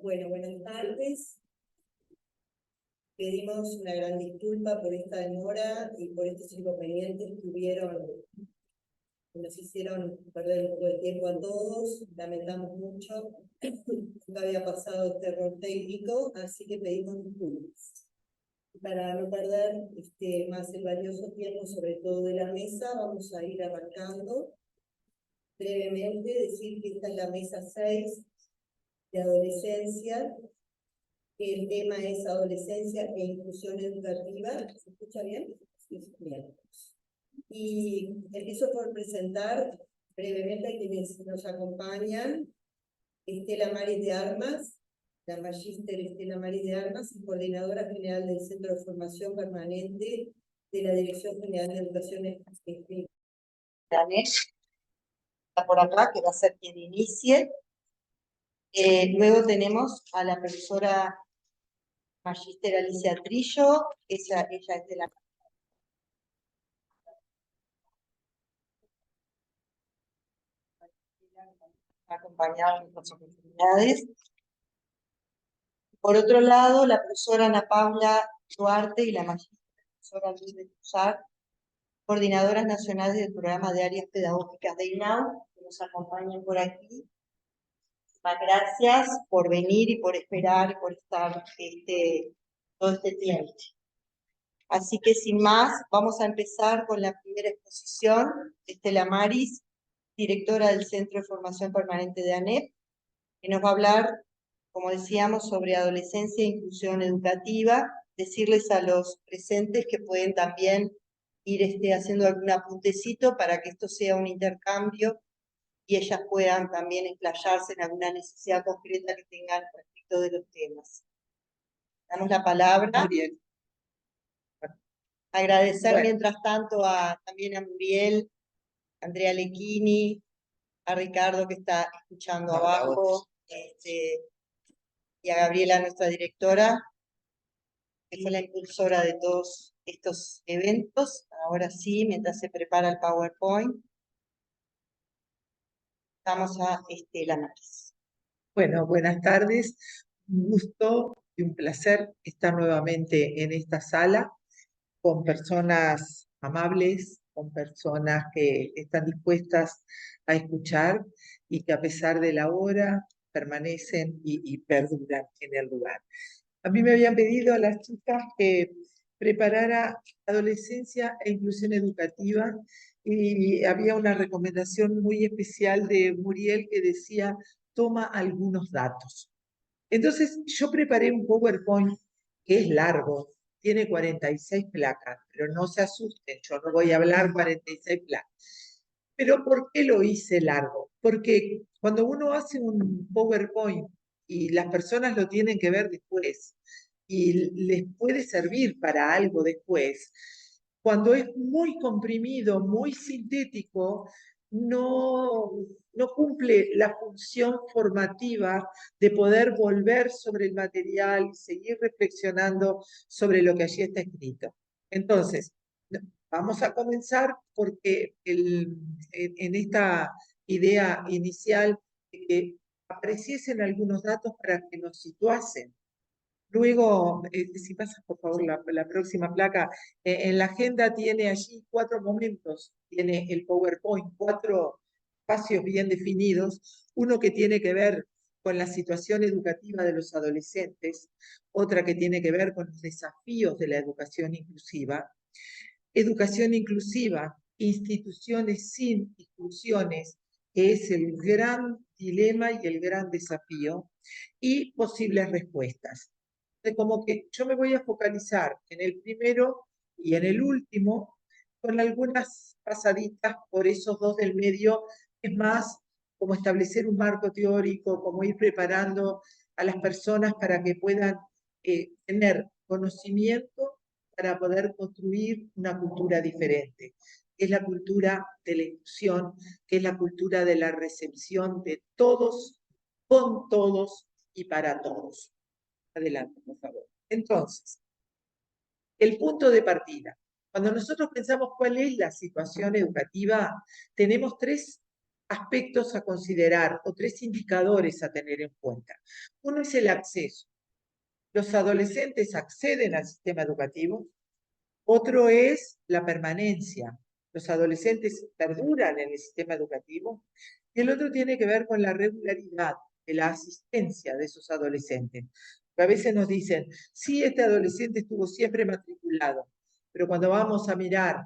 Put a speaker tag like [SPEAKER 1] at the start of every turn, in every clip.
[SPEAKER 1] Bueno, buenas tardes. Pedimos una gran disculpa por esta demora y por estos inconvenientes que nos hicieron perder un poco de tiempo a todos. Lamentamos mucho. Nunca había pasado este error técnico, así que pedimos disculpas. Para no perder más el valioso tiempo, sobre todo de la mesa, vamos a ir arrancando. Brevemente, decir que esta es la mesa 6 de adolescencia. El tema es adolescencia e inclusión educativa. ¿Se escucha bien? Sí, bien. Y empiezo por presentar brevemente a quienes nos acompañan. Estela Maris de Armas, la magíster Estela Maris de Armas, y coordinadora general del Centro de Formación Permanente de la Dirección General de Educación Especial.
[SPEAKER 2] Está por acá, que va a ser quien inicie. Luego tenemos a la profesora magíster Alicia Trillo, ella es de la acompañada en otras oportunidades. Por otro lado, la profesora Ana Paula Duarte y la magíster profesora Luis de Tuzar, coordinadoras nacionales del programa de áreas pedagógicas de INAU, que nos acompañan por aquí. Gracias por venir y por esperar y por estar todo este tiempo. Así que sin más, vamos a empezar con la primera exposición. Estela Maris, directora del Centro de Formación Permanente de ANEP, que nos va a hablar, como decíamos, sobre adolescencia e inclusión educativa. Decirles a los presentes que pueden también ir haciendo algún apuntecito para que esto sea un intercambio y ellas puedan también explayarse en alguna necesidad concreta que tengan respecto de los temas. Damos la palabra.
[SPEAKER 3] Muy bien.
[SPEAKER 2] Agradecer mientras tanto también a Muriel, a Andrea Lecchini, a Ricardo que está escuchando abajo, y a Gabriela, nuestra directora, que fue la impulsora de todos estos eventos. Ahora sí, mientras se prepara el PowerPoint, vamos a Estela Maris.
[SPEAKER 3] Bueno, buenas tardes. Un gusto y un placer estar nuevamente en esta sala con personas amables, con personas que están dispuestas a escuchar y que a pesar de la hora permanecen y perduran en el lugar. A mí me habían pedido a las chicas que preparara adolescencia e inclusión educativa y había una recomendación muy especial de Muriel que decía, toma algunos datos. Entonces yo preparé un PowerPoint que es largo, tiene 46 placas, pero no se asusten, yo no voy a hablar 46 placas. Pero ¿por qué lo hice largo? Porque cuando uno hace un PowerPoint y las personas lo tienen que ver después y les puede servir para algo después, cuando es muy comprimido, muy sintético, no cumple la función formativa de poder volver sobre el material y seguir reflexionando sobre lo que allí está escrito. Entonces, vamos a comenzar porque en esta idea inicial de que apreciesen algunos datos para que nos situasen. Luego, si pasas por favor la próxima placa, en la agenda tiene allí 4 momentos, tiene el PowerPoint, 4 espacios bien definidos, uno que tiene que ver con la situación educativa de los adolescentes, otra que tiene que ver con los desafíos de la educación inclusiva, instituciones sin exclusiones, que es el gran dilema y el gran desafío, y posibles respuestas. Como que yo me voy a focalizar en el primero y en el último, con algunas pasaditas por esos 2 del medio, es más como establecer un marco teórico, como ir preparando a las personas para que puedan tener conocimiento para poder construir una cultura diferente, que es la cultura de la inclusión, que es la cultura de la recepción de todos, con todos y para todos. Adelante, por favor. Entonces, el punto de partida. Cuando nosotros pensamos cuál es la situación educativa, tenemos 3 aspectos a considerar o 3 indicadores a tener en cuenta. Uno es el acceso. Los adolescentes acceden al sistema educativo. Otro es la permanencia. Los adolescentes perduran en el sistema educativo. Y el otro tiene que ver con la regularidad de la asistencia de esos adolescentes. A veces nos dicen, sí, este adolescente estuvo siempre matriculado, pero cuando vamos a mirar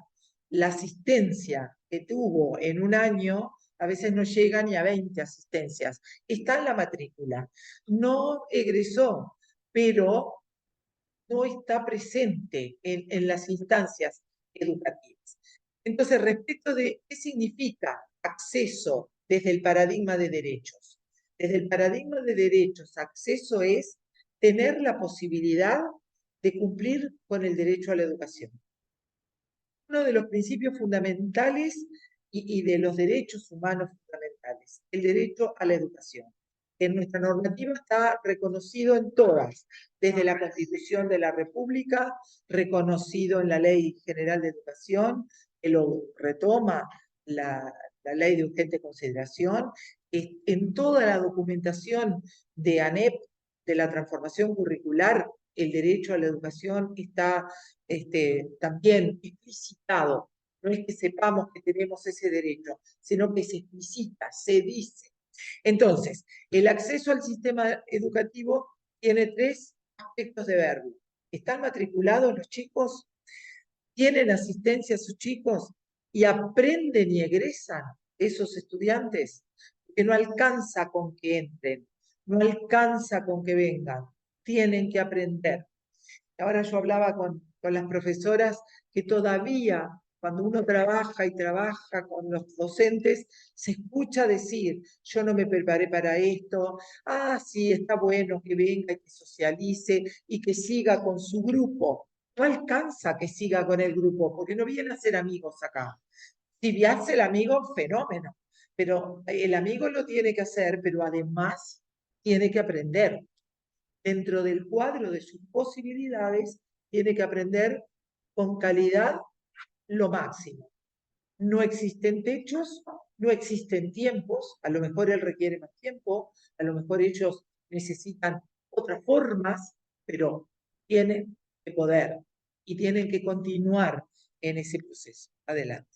[SPEAKER 3] la asistencia que tuvo en un año, a veces no llega ni a 20 asistencias. Está en la matrícula. No egresó, pero no está presente en las instancias educativas. Entonces, respecto de qué significa acceso desde el paradigma de derechos. Desde el paradigma de derechos, acceso es tener la posibilidad de cumplir con el derecho a la educación. Uno de los principios fundamentales y de los derechos humanos fundamentales, el derecho a la educación. En nuestra normativa está reconocido en todas, desde la Constitución de la República, reconocido en la Ley General de Educación, que lo retoma la Ley de Urgente Consideración, en toda la documentación de ANEP, de la transformación curricular, el derecho a la educación está también explicitado. No es que sepamos que tenemos ese derecho, sino que se explicita, se dice. Entonces, el acceso al sistema educativo tiene 3 aspectos de verbo. ¿Están matriculados los chicos? ¿Tienen asistencia a sus chicos? ¿Y aprenden y egresan esos estudiantes? Porque no alcanza con que entren, no alcanza con que vengan, tienen que aprender. Ahora yo hablaba con las profesoras que todavía cuando uno trabaja y trabaja con los docentes, se escucha decir, yo no me preparé para esto, sí, está bueno que venga y que socialice y que siga con su grupo. No alcanza que siga con el grupo, porque no viene a ser amigos acá. Si viaje el amigo, fenómeno, pero el amigo lo tiene que hacer, pero además tiene que aprender. Dentro del cuadro de sus posibilidades, tiene que aprender con calidad lo máximo. No existen techos, no existen tiempos, a lo mejor él requiere más tiempo, a lo mejor ellos necesitan otras formas, pero tienen que poder y tienen que continuar en ese proceso. Adelante.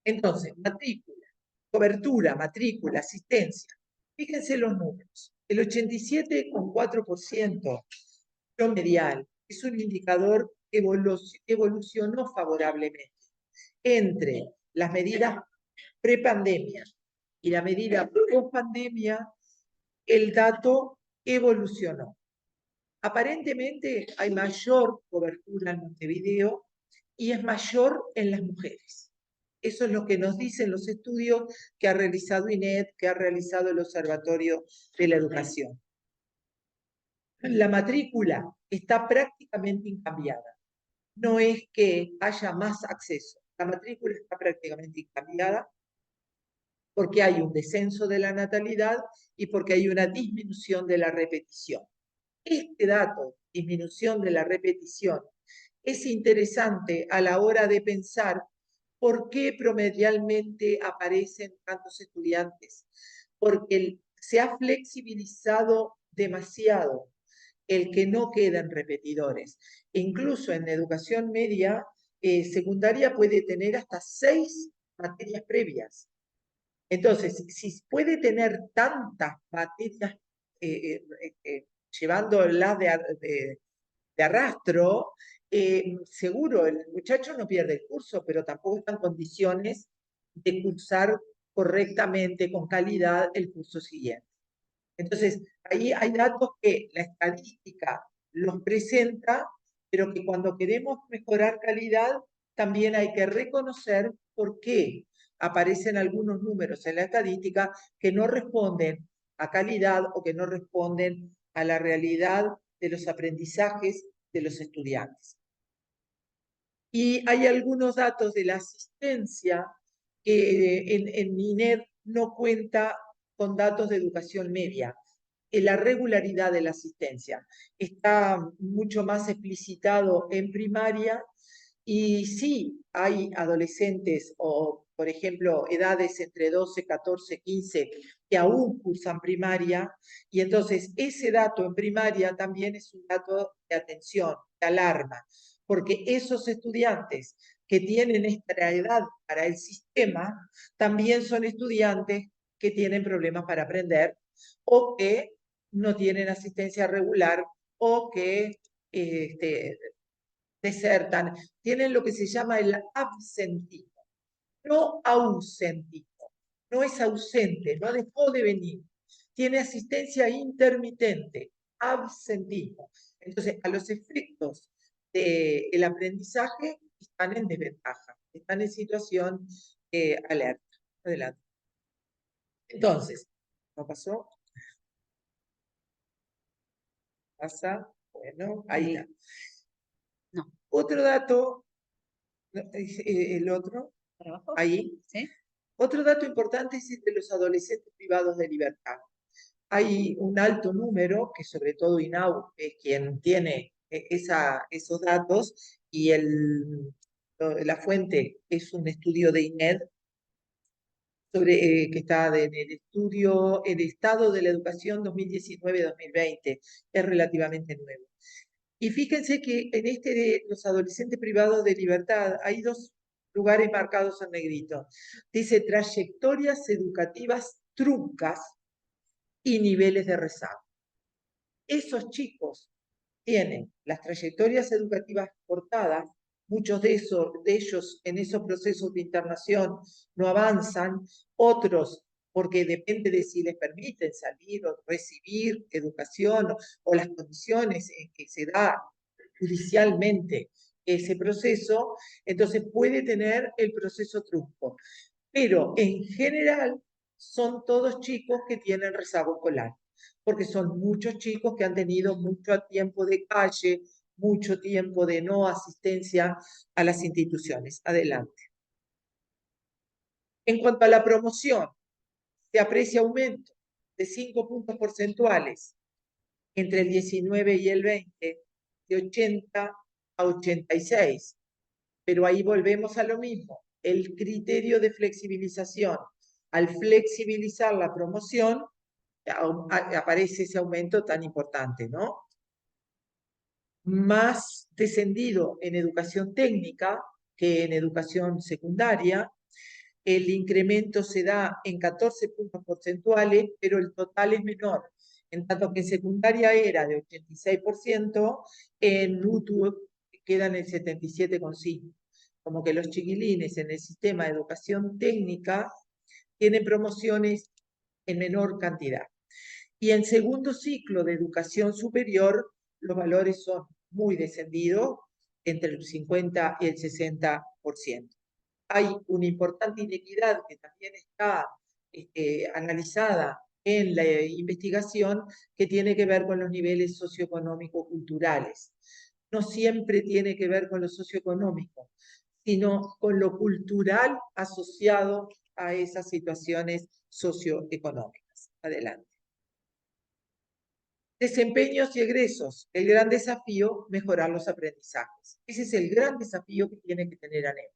[SPEAKER 3] Entonces, matrícula, cobertura, matrícula, asistencia. Fíjense los números. El 87,4% promedial es un indicador que evolucionó favorablemente entre las medidas prepandemia y la medida post-pandemia. El dato evolucionó. Aparentemente hay mayor cobertura en Montevideo y es mayor en las mujeres. Eso es lo que nos dicen los estudios que ha realizado INED, que ha realizado el Observatorio de la Educación. La matrícula está prácticamente incambiada. No es que haya más acceso. La matrícula está prácticamente incambiada porque hay un descenso de la natalidad y porque hay una disminución de la repetición. Este dato, disminución de la repetición, es interesante a la hora de pensar por qué promedialmente aparecen tantos estudiantes. Porque se ha flexibilizado demasiado el que no queden repetidores. Incluso en educación media, secundaria puede tener hasta 6 materias previas. Entonces, si puede tener tantas materias llevándolas de arrastro, seguro el muchacho no pierde el curso, pero tampoco está en condiciones de cursar correctamente, con calidad, el curso siguiente. Entonces, ahí hay datos que la estadística los presenta, pero que cuando queremos mejorar calidad, también hay que reconocer por qué aparecen algunos números en la estadística que no responden a calidad o que no responden a la realidad de los aprendizajes de los estudiantes. Y hay algunos datos de la asistencia que en INED no cuenta con datos de educación media. La regularidad de la asistencia está mucho más explicitado en primaria y sí hay adolescentes o por ejemplo, edades entre 12, 14, 15, que aún cursan primaria, y entonces ese dato en primaria también es un dato de atención, de alarma, porque esos estudiantes que tienen esta edad para el sistema, también son estudiantes que tienen problemas para aprender, o que no tienen asistencia regular, o que desertan, tienen lo que se llama el absentismo. No ausentismo, no es ausente, no dejó de venir, tiene asistencia intermitente, absentismo. Entonces, a los efectos del aprendizaje están en desventaja, están en situación alerta. Adelante. Entonces, ¿no pasó? ¿Pasa? Bueno, ahí está.
[SPEAKER 4] No.
[SPEAKER 3] Otro dato, el otro,
[SPEAKER 4] ¿Trabajo?
[SPEAKER 3] ahí.
[SPEAKER 4] ¿Sí?
[SPEAKER 3] Otro dato importante es el de los adolescentes privados de libertad. Hay un alto número, que sobre todo INAU es quien tiene esos datos, y la fuente es un estudio de INED, que está en el estudio El Estado de la Educación 2019-2020, es relativamente nuevo. Y fíjense que en este de los adolescentes privados de libertad hay dos lugares marcados en negrito. Dice trayectorias educativas truncas y niveles de rezago. Esos chicos tienen las trayectorias educativas cortadas, muchos de ellos en esos procesos de internación no avanzan, otros porque depende de si les permiten salir o recibir educación o las condiciones en que se da judicialmente ese proceso, entonces puede tener el proceso trunco. Pero en general son todos chicos que tienen rezago escolar, porque son muchos chicos que han tenido mucho tiempo de calle, mucho tiempo de no asistencia a las instituciones. Adelante. En cuanto a la promoción, se aprecia aumento de 5 puntos porcentuales entre el 19 y el 20, de 80 a 86. Pero ahí volvemos a lo mismo, el criterio de flexibilización. Al flexibilizar la promoción, aparece ese aumento tan importante, ¿no? Más descendido en educación técnica que en educación secundaria. El incremento se da en 14 puntos porcentuales, pero el total es menor. En tanto que en secundaria era de 86%, en UTU quedan en 77,5%. Como que los chiquilines en el sistema de educación técnica tienen promociones en menor cantidad. Y en segundo ciclo de educación superior, los valores son muy descendidos, entre el 50 y el 60%. Hay una importante inequidad que también está analizada en la investigación, que tiene que ver con los niveles socioeconómico-culturales. No siempre tiene que ver con lo socioeconómico, sino con lo cultural asociado a esas situaciones socioeconómicas. Adelante. Desempeños y egresos. El gran desafío, mejorar los aprendizajes. Ese es el gran desafío que tiene que tener ANEP.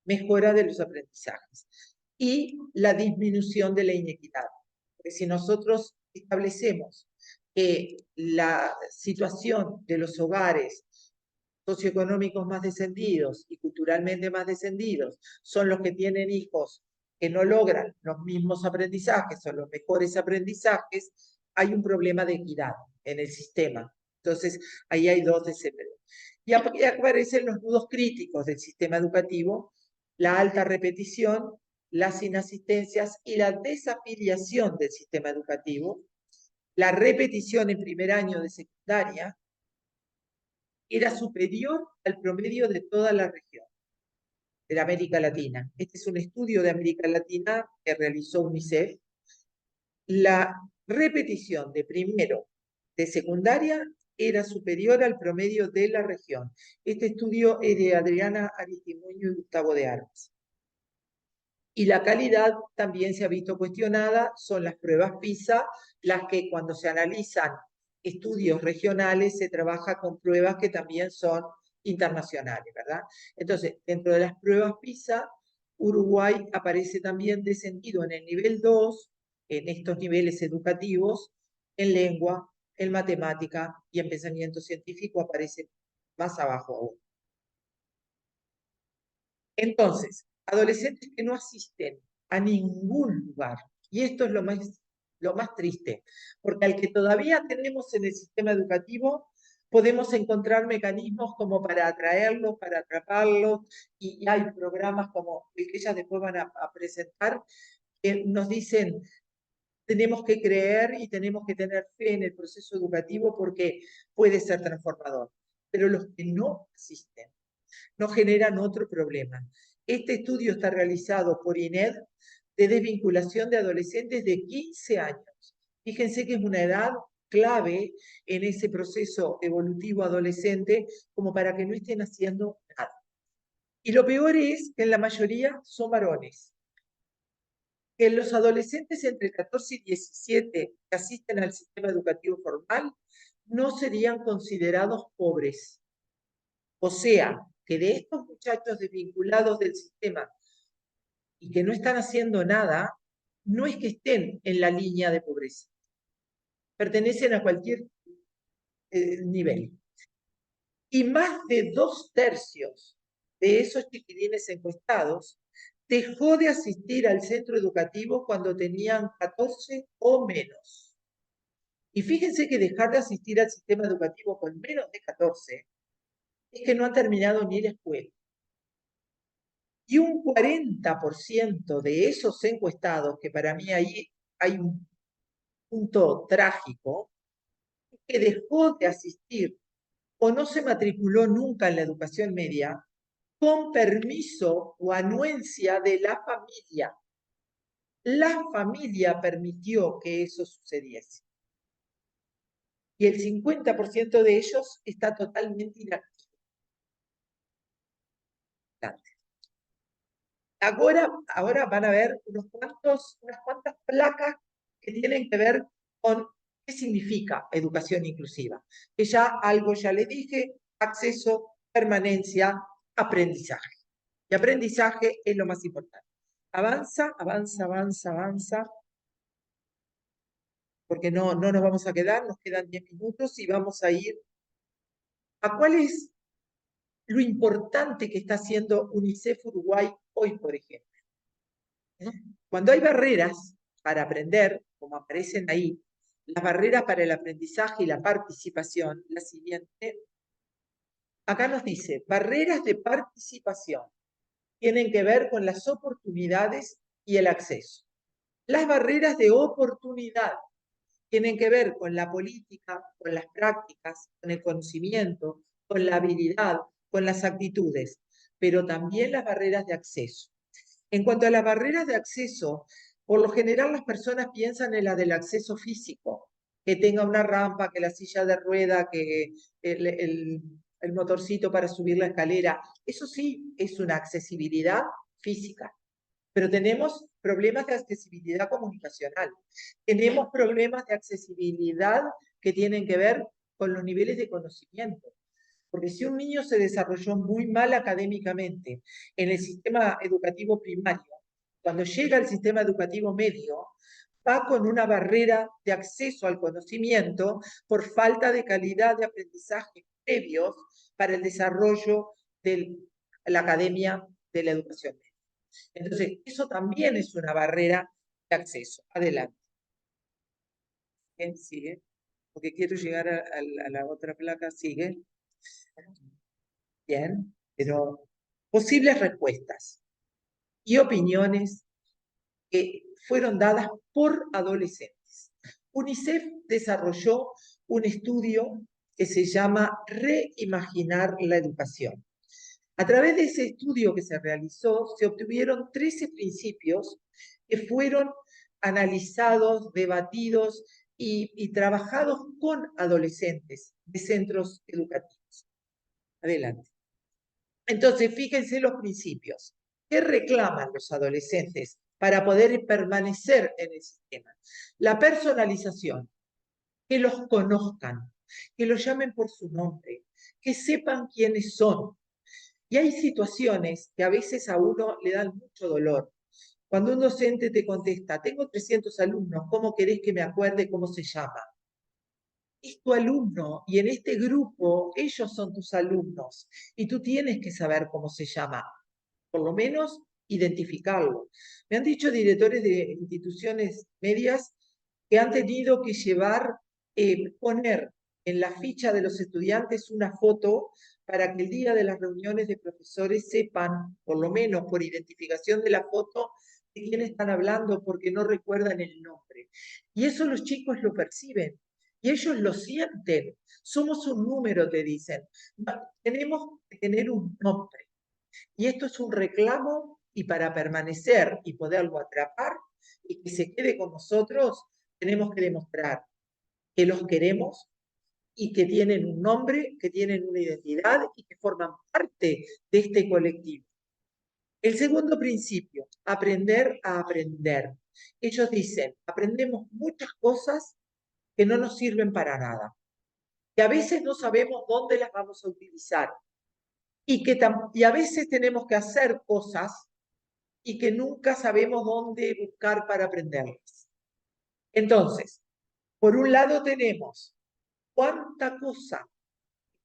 [SPEAKER 3] Mejora de los aprendizajes. Y la disminución de la inequidad. Porque si nosotros establecemos que la situación de los hogares socioeconómicos más descendidos y culturalmente más descendidos son los que tienen hijos que no logran los mismos aprendizajes o los mejores aprendizajes, hay un problema de equidad en el sistema. Entonces, ahí hay dos desempeños. Y aparecen los nudos críticos del sistema educativo, la alta repetición, las inasistencias y la desafiliación del sistema educativo, la repetición en primer año de secundaria, era superior al promedio de toda la región de la América Latina. Este es un estudio de América Latina que realizó UNICEF. La repetición de primero de secundaria era superior al promedio de la región. Este estudio es de Adriana Aristimuño y Gustavo de Armas. Y la calidad también se ha visto cuestionada, son las pruebas PISA, las que cuando se analizan estudios regionales se trabaja con pruebas que también son internacionales, ¿verdad? Entonces, dentro de las pruebas PISA, Uruguay aparece también descendido en el nivel 2, en estos niveles educativos, en lengua, en matemática y en pensamiento científico aparece más abajo aún. Entonces, adolescentes que no asisten a ningún lugar, y esto es lo más triste, porque al que todavía tenemos en el sistema educativo, podemos encontrar mecanismos como para atraerlos, para atraparlos, y hay programas como el que ellas después van a presentar, que nos dicen, tenemos que creer y tenemos que tener fe en el proceso educativo porque puede ser transformador. Pero los que no asisten, nos generan otro problema. Este estudio está realizado por INED de desvinculación de adolescentes de 15 años. Fíjense que es una edad clave en ese proceso evolutivo adolescente como para que no estén haciendo nada. Y lo peor es que en la mayoría son varones. Que los adolescentes entre 14 y 17 que asisten al sistema educativo formal no serían considerados pobres. O sea, que de estos muchachos desvinculados del sistema y que no están haciendo nada, no es que estén en la línea de pobreza. Pertenecen a cualquier nivel. Y más de 2/3 de esos chiquilines encuestados dejó de asistir al centro educativo cuando tenían 14 o menos. Y fíjense que dejar de asistir al sistema educativo con menos de 14 es que no han terminado ni la escuela. Y un 40% de esos encuestados, que para mí ahí hay un punto trágico, que dejó de asistir o no se matriculó nunca en la educación media con permiso o anuencia de la familia. La familia permitió que eso sucediese. Y el 50% de ellos está totalmente inactivo. Ahora van a ver unas cuantas placas que tienen que ver con qué significa educación inclusiva. Que ya les dije, acceso, permanencia, aprendizaje. Y aprendizaje es lo más importante. Avanza, avanza, avanza, avanza, porque no nos vamos a quedar, nos quedan 10 minutos y vamos a ir a cuál es lo importante que está haciendo UNICEF Uruguay hoy, por ejemplo. ¿No? Cuando hay barreras para aprender, como aparecen ahí, las barreras para el aprendizaje y la participación, la siguiente, acá nos dice, barreras de participación tienen que ver con las oportunidades y el acceso. Las barreras de oportunidad tienen que ver con la política, con las prácticas, con el conocimiento, con la habilidad, con las actitudes, pero también las barreras de acceso. En cuanto a las barreras de acceso, por lo general las personas piensan en la del acceso físico, que tenga una rampa, que la silla de rueda, que el motorcito para subir la escalera. Eso sí es una accesibilidad física. Pero tenemos problemas de accesibilidad comunicacional. Tenemos problemas de accesibilidad que tienen que ver con los niveles de conocimiento. Porque si un niño se desarrolló muy mal académicamente en el sistema educativo primario, cuando llega al sistema educativo medio, va con una barrera de acceso al conocimiento por falta de calidad de aprendizaje previos para el desarrollo de la academia de la educación media. Entonces, eso también es una barrera de acceso. Adelante. Bien, sigue. Porque quiero llegar a la otra placa. Sigue. Bien, pero posibles respuestas y opiniones que fueron dadas por adolescentes. UNICEF desarrolló un estudio que se llama Reimaginar la educación. A través de ese estudio que se realizó, se obtuvieron 13 principios que fueron analizados, debatidos y trabajados con adolescentes de centros educativos. Adelante. Entonces, fíjense los principios. ¿Qué reclaman los adolescentes para poder permanecer en el sistema? La personalización, que los conozcan, que los llamen por su nombre, que sepan quiénes son, Y hay situaciones que a veces a uno le dan mucho dolor. Cuando un docente te contesta, tengo 300 alumnos, ¿cómo querés que me acuerde cómo se llama? Es tu alumno y en este grupo ellos son tus alumnos y tú tienes que saber cómo se llama, por lo menos identificarlo. Me han dicho directores de instituciones medias que han tenido que poner en la ficha de los estudiantes una foto para que el día de las reuniones de profesores sepan, por lo menos por identificación de la foto, de quién están hablando porque no recuerdan el nombre. Y eso los chicos lo perciben. Y ellos lo sienten. Somos un número, te dicen. Tenemos que tener un nombre. Y esto es un reclamo y para permanecer y poderlo atrapar y que se quede con nosotros, tenemos que demostrar que los queremos y que tienen un nombre, que tienen una identidad y que forman parte de este colectivo. El segundo principio, aprender a aprender. Ellos dicen, aprendemos muchas cosas que no nos sirven para nada, que a veces no sabemos dónde las vamos a utilizar y a veces tenemos que hacer cosas y que nunca sabemos dónde buscar para aprenderlas. Entonces, por un lado tenemos cuánta cosa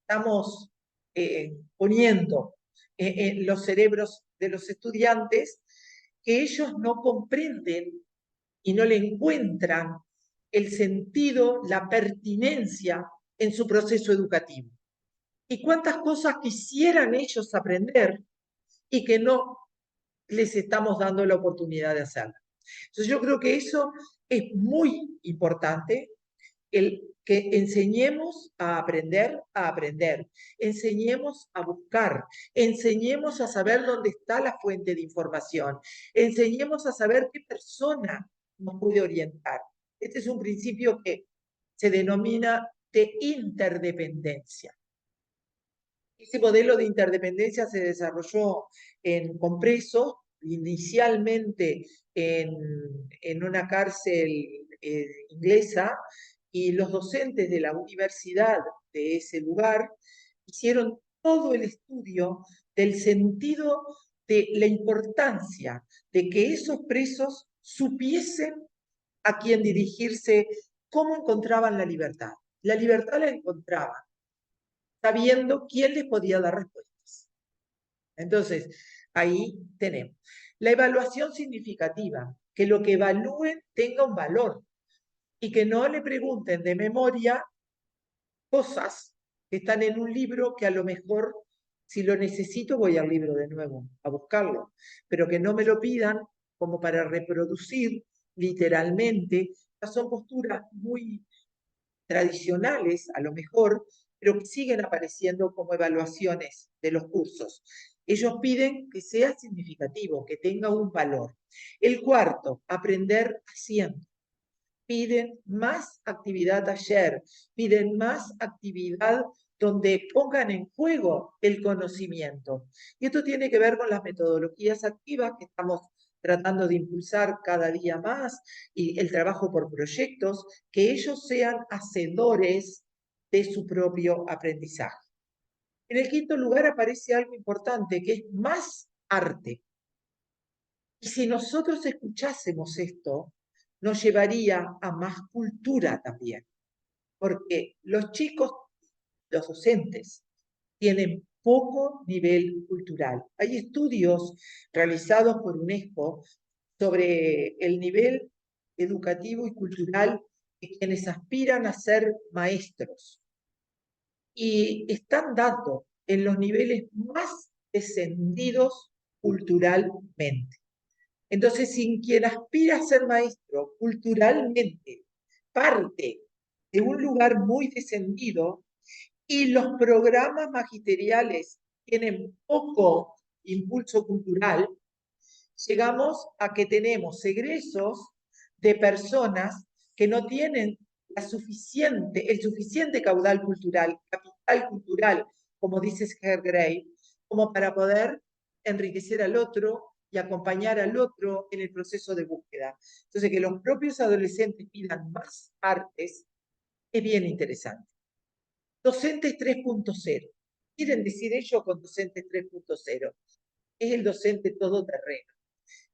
[SPEAKER 3] estamos poniendo en los cerebros de los estudiantes que ellos no comprenden y no le encuentran el sentido, la pertinencia en su proceso educativo. Y cuántas cosas quisieran ellos aprender y que no les estamos dando la oportunidad de hacerlo. Entonces yo creo que eso es muy importante, el que enseñemos a aprender, enseñemos a buscar, enseñemos a saber dónde está la fuente de información, enseñemos a saber qué persona nos puede orientar. Este es un principio que se denomina de interdependencia. Ese modelo de interdependencia se desarrolló con presos, inicialmente en una cárcel inglesa, y los docentes de la universidad de ese lugar hicieron todo el estudio del sentido de la importancia de que esos presos supiesen a quién dirigirse, cómo encontraban la libertad. La libertad la encontraban sabiendo quién les podía dar respuestas. Entonces, ahí tenemos. La evaluación significativa, que lo que evalúen tenga un valor y que no le pregunten de memoria cosas que están en un libro que a lo mejor, si lo necesito, voy al libro de nuevo a buscarlo, pero que no me lo pidan como para reproducir literalmente. Estas son posturas muy tradicionales, a lo mejor, pero que siguen apareciendo como evaluaciones de los cursos. Ellos piden que sea significativo, que tenga un valor. El cuarto, aprender haciendo. Piden más actividad taller, piden más actividad donde pongan en juego el conocimiento. Y esto tiene que ver con las metodologías activas que estamos tratando de impulsar cada día más, y el trabajo por proyectos, que ellos sean hacedores de su propio aprendizaje. En el quinto lugar aparece algo importante, que es más arte. Y si nosotros escuchásemos esto, nos llevaría a más cultura también, porque los chicos, los docentes, tienen poco nivel cultural. Hay estudios realizados por UNESCO sobre el nivel educativo y cultural de quienes aspiran a ser maestros. Y están dando en los niveles más descendidos culturalmente. Entonces, si quien aspira a ser maestro culturalmente parte de un lugar muy descendido y los programas magisteriales tienen poco impulso cultural, llegamos a que tenemos egresos de personas que no tienen el suficiente caudal cultural, capital cultural, como dice Gray, como para poder enriquecer al otro y acompañar al otro en el proceso de búsqueda. Entonces, que los propios adolescentes pidan más artes es bien interesante. Docentes 3.0. quieren decir ellos con docentes 3.0. Es el docente todoterreno.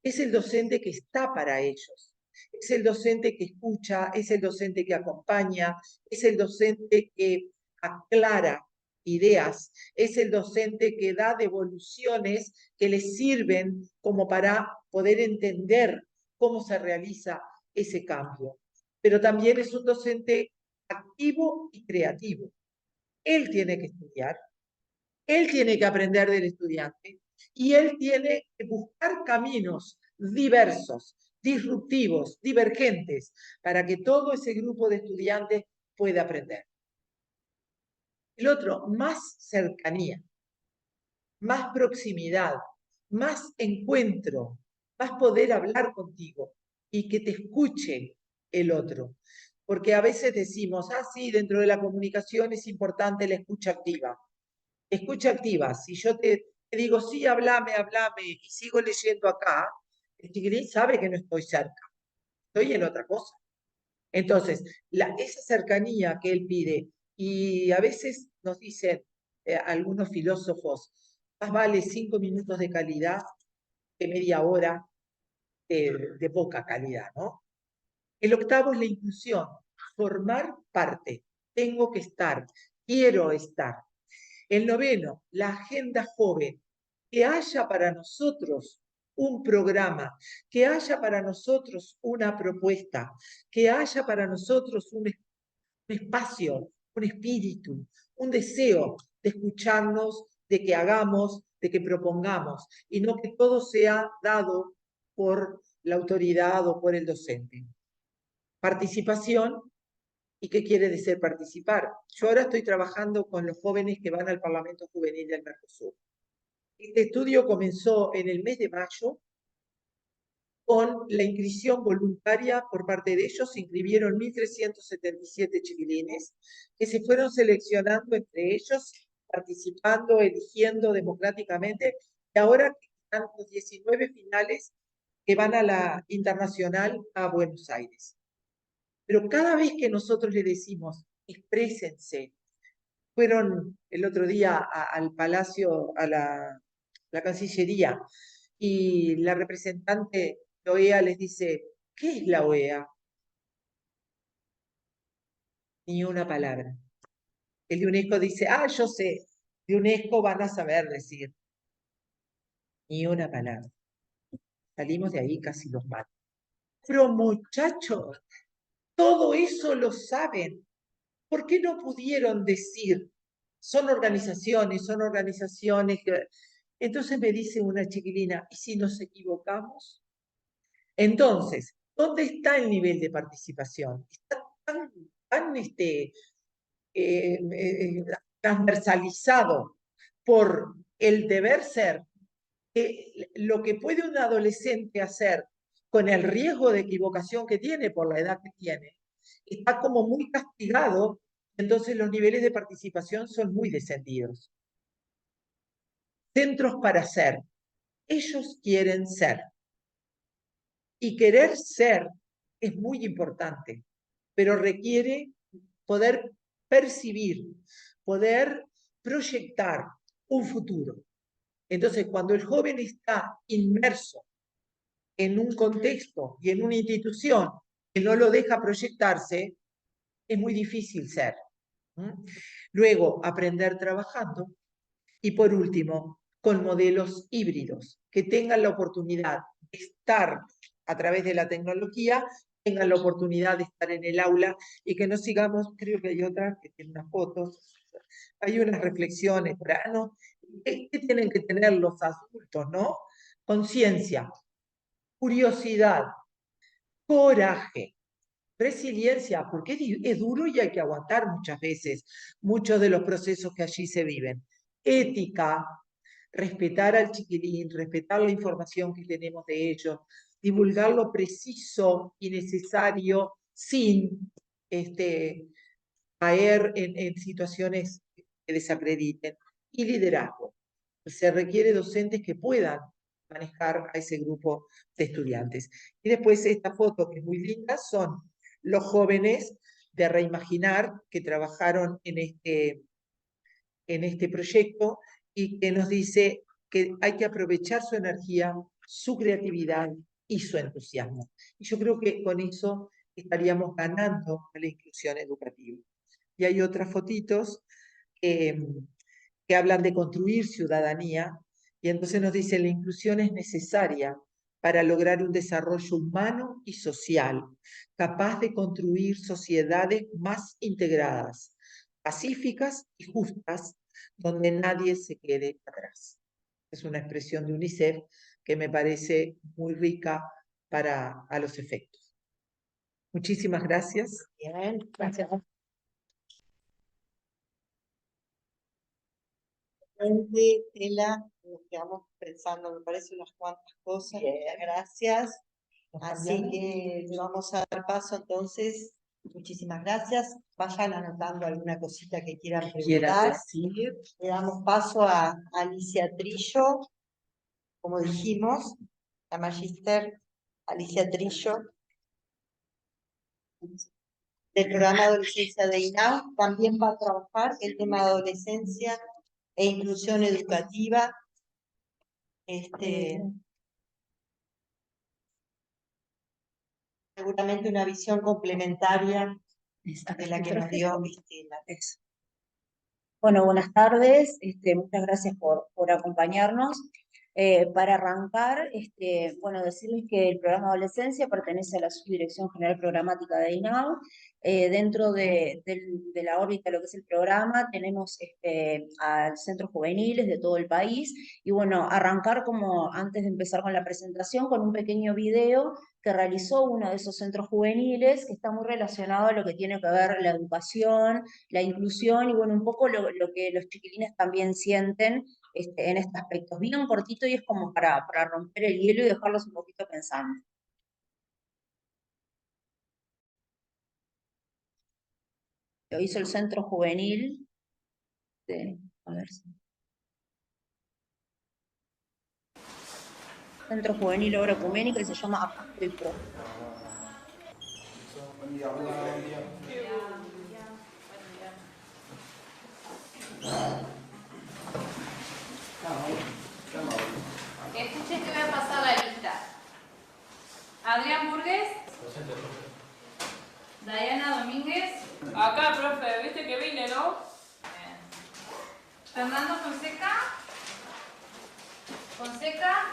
[SPEAKER 3] Es el docente que está para ellos. Es el docente que escucha, es el docente que acompaña, es el docente que aclara ideas, es el docente que da devoluciones que les sirven como para poder entender cómo se realiza ese cambio. Pero también es un docente activo y creativo. Él tiene que estudiar, él tiene que aprender del estudiante y él tiene que buscar caminos diversos, disruptivos, divergentes, para que todo ese grupo de estudiantes pueda aprender. El otro, más cercanía, más proximidad, más encuentro, más poder hablar contigo y que te escuche el otro. Porque a veces decimos, sí, dentro de la comunicación es importante la escucha activa. Escucha activa, si yo te digo, sí, hablame, y sigo leyendo acá, el chiquilín sabe que no estoy cerca, estoy en otra cosa. Entonces, esa cercanía que él pide, y a veces nos dicen algunos filósofos, más vale 5 minutos de calidad que media hora de poca calidad, ¿no? El octavo es la inclusión, formar parte, tengo que estar, quiero estar. El noveno, la agenda joven, que haya para nosotros un programa, que haya para nosotros una propuesta, que haya para nosotros un espacio, un espíritu, un deseo de escucharnos, de que hagamos, de que propongamos, y no que todo sea dado por la autoridad o por el docente. Participación. ¿Y qué quiere decir participar? Yo ahora estoy trabajando con los jóvenes que van al Parlamento Juvenil del Mercosur. Este estudio comenzó en el mes de mayo con la inscripción voluntaria por parte de ellos. Se inscribieron 1.377 chiquilines que se fueron seleccionando entre ellos, participando, eligiendo democráticamente. Y ahora están los 19 finales que van a la internacional a Buenos Aires. Pero cada vez que nosotros le decimos, exprésense, fueron el otro día al Palacio, a la Cancillería, y la representante de OEA les dice, ¿qué es la OEA? Ni una palabra. El de UNESCO dice, yo sé, de UNESCO van a saber decir. Ni una palabra. Salimos de ahí casi los matos. Pero muchachos, todo eso lo saben. ¿Por qué no pudieron decir? Son organizaciones que... Entonces me dice una chiquilina, ¿y si nos equivocamos? Entonces, ¿dónde está el nivel de participación? Está tan transversalizado por el deber ser, que lo que puede un adolescente hacer con el riesgo de equivocación que tiene por la edad que tiene, está como muy castigado, entonces los niveles de participación son muy descendidos. Centros para ser. Ellos quieren ser. Y querer ser es muy importante, pero requiere poder percibir, poder proyectar un futuro. Entonces, cuando el joven está inmerso en un contexto y en una institución que no lo deja proyectarse, es muy difícil ser. Luego, aprender trabajando. Y por último, con modelos híbridos, que tengan la oportunidad de estar a través de la tecnología, tengan la oportunidad de estar en el aula y que no sigamos, creo que hay otra que tiene unas fotos, hay unas reflexiones, ¿no? ¿Qué tienen que tener los adultos, no? Conciencia, curiosidad, coraje, resiliencia, porque es duro y hay que aguantar muchas veces muchos de los procesos que allí se viven. Ética, respetar al chiquilín, respetar la información que tenemos de ellos, divulgar lo preciso y necesario sin caer en situaciones que desacrediten. Y liderazgo. Se requiere docentes que puedan manejar a ese grupo de estudiantes. Y después esta foto, que es muy linda, son los jóvenes de Reimaginar que trabajaron en en este proyecto y que nos dice que hay que aprovechar su energía, su creatividad y su entusiasmo. Y yo creo que con eso estaríamos ganando a la inclusión educativa. Y hay otras fotitos que hablan de construir ciudadanía, y entonces nos dice la inclusión es necesaria para lograr un desarrollo humano y social, capaz de construir sociedades más integradas, pacíficas y justas, donde nadie se quede atrás. Es una expresión de UNICEF que me parece muy rica a los efectos. Muchísimas gracias.
[SPEAKER 2] Bien, gracias. Tela, nos quedamos pensando, me parece unas cuantas cosas. Gracias. Así que le vamos a dar paso entonces. Muchísimas gracias. Vayan anotando alguna cosita que quieran preguntar.
[SPEAKER 3] Decir.
[SPEAKER 2] Le damos paso a Alicia Trillo, como dijimos, la magíster Alicia Trillo, del programa Adolescencia de INAU. También va a trabajar el tema de adolescencia e inclusión educativa. Seguramente una visión complementaria de la que nos dio Cristina.
[SPEAKER 4] Bueno, buenas tardes, muchas gracias por acompañarnos. Para arrancar, bueno, decirles que el programa Adolescencia pertenece a la Subdirección General Programática de INAU. Dentro de la órbita de lo que es el programa, tenemos a centros juveniles de todo el país. Y bueno, arrancar como antes de empezar con la presentación, con un pequeño video que realizó uno de esos centros juveniles, que está muy relacionado a lo que tiene que ver la educación, la inclusión y bueno, un poco lo que los chiquilines también sienten en este aspecto. Es bien cortito y es como para romper el hielo y dejarlos un poquito pensando. Lo hizo el Centro Juvenil a ver si... Centro Juvenil Obra Ecuménica, que se llama Acá Estoy Pro.
[SPEAKER 5] Escuchen que voy a pasar la lista. Adrián Burgues. Diana Domínguez.
[SPEAKER 6] Acá, profe, viste que vine, ¿no?
[SPEAKER 5] Fernando Fonseca. Fonseca.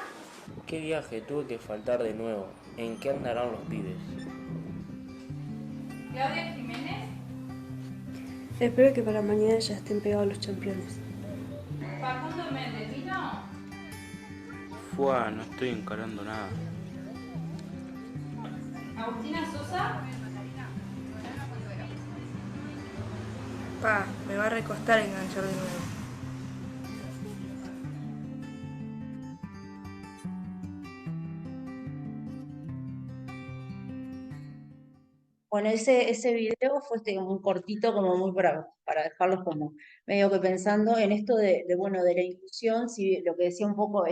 [SPEAKER 7] ¿Qué viaje tuve que faltar de nuevo? ¿En qué andarán los pibes?
[SPEAKER 5] Claudia Jiménez.
[SPEAKER 8] Espero que para mañana ya estén pegados los campeones.
[SPEAKER 5] Facundo Méndez. ¿Vino?
[SPEAKER 7] Fua, no estoy encarando nada.
[SPEAKER 5] Agustina Sosa.
[SPEAKER 8] Pa, me va a recostar enganchar de nuevo.
[SPEAKER 4] Bueno, ese video fue un cortito como muy para dejarlos como medio que pensando en esto bueno, de la inclusión, lo que decía un poco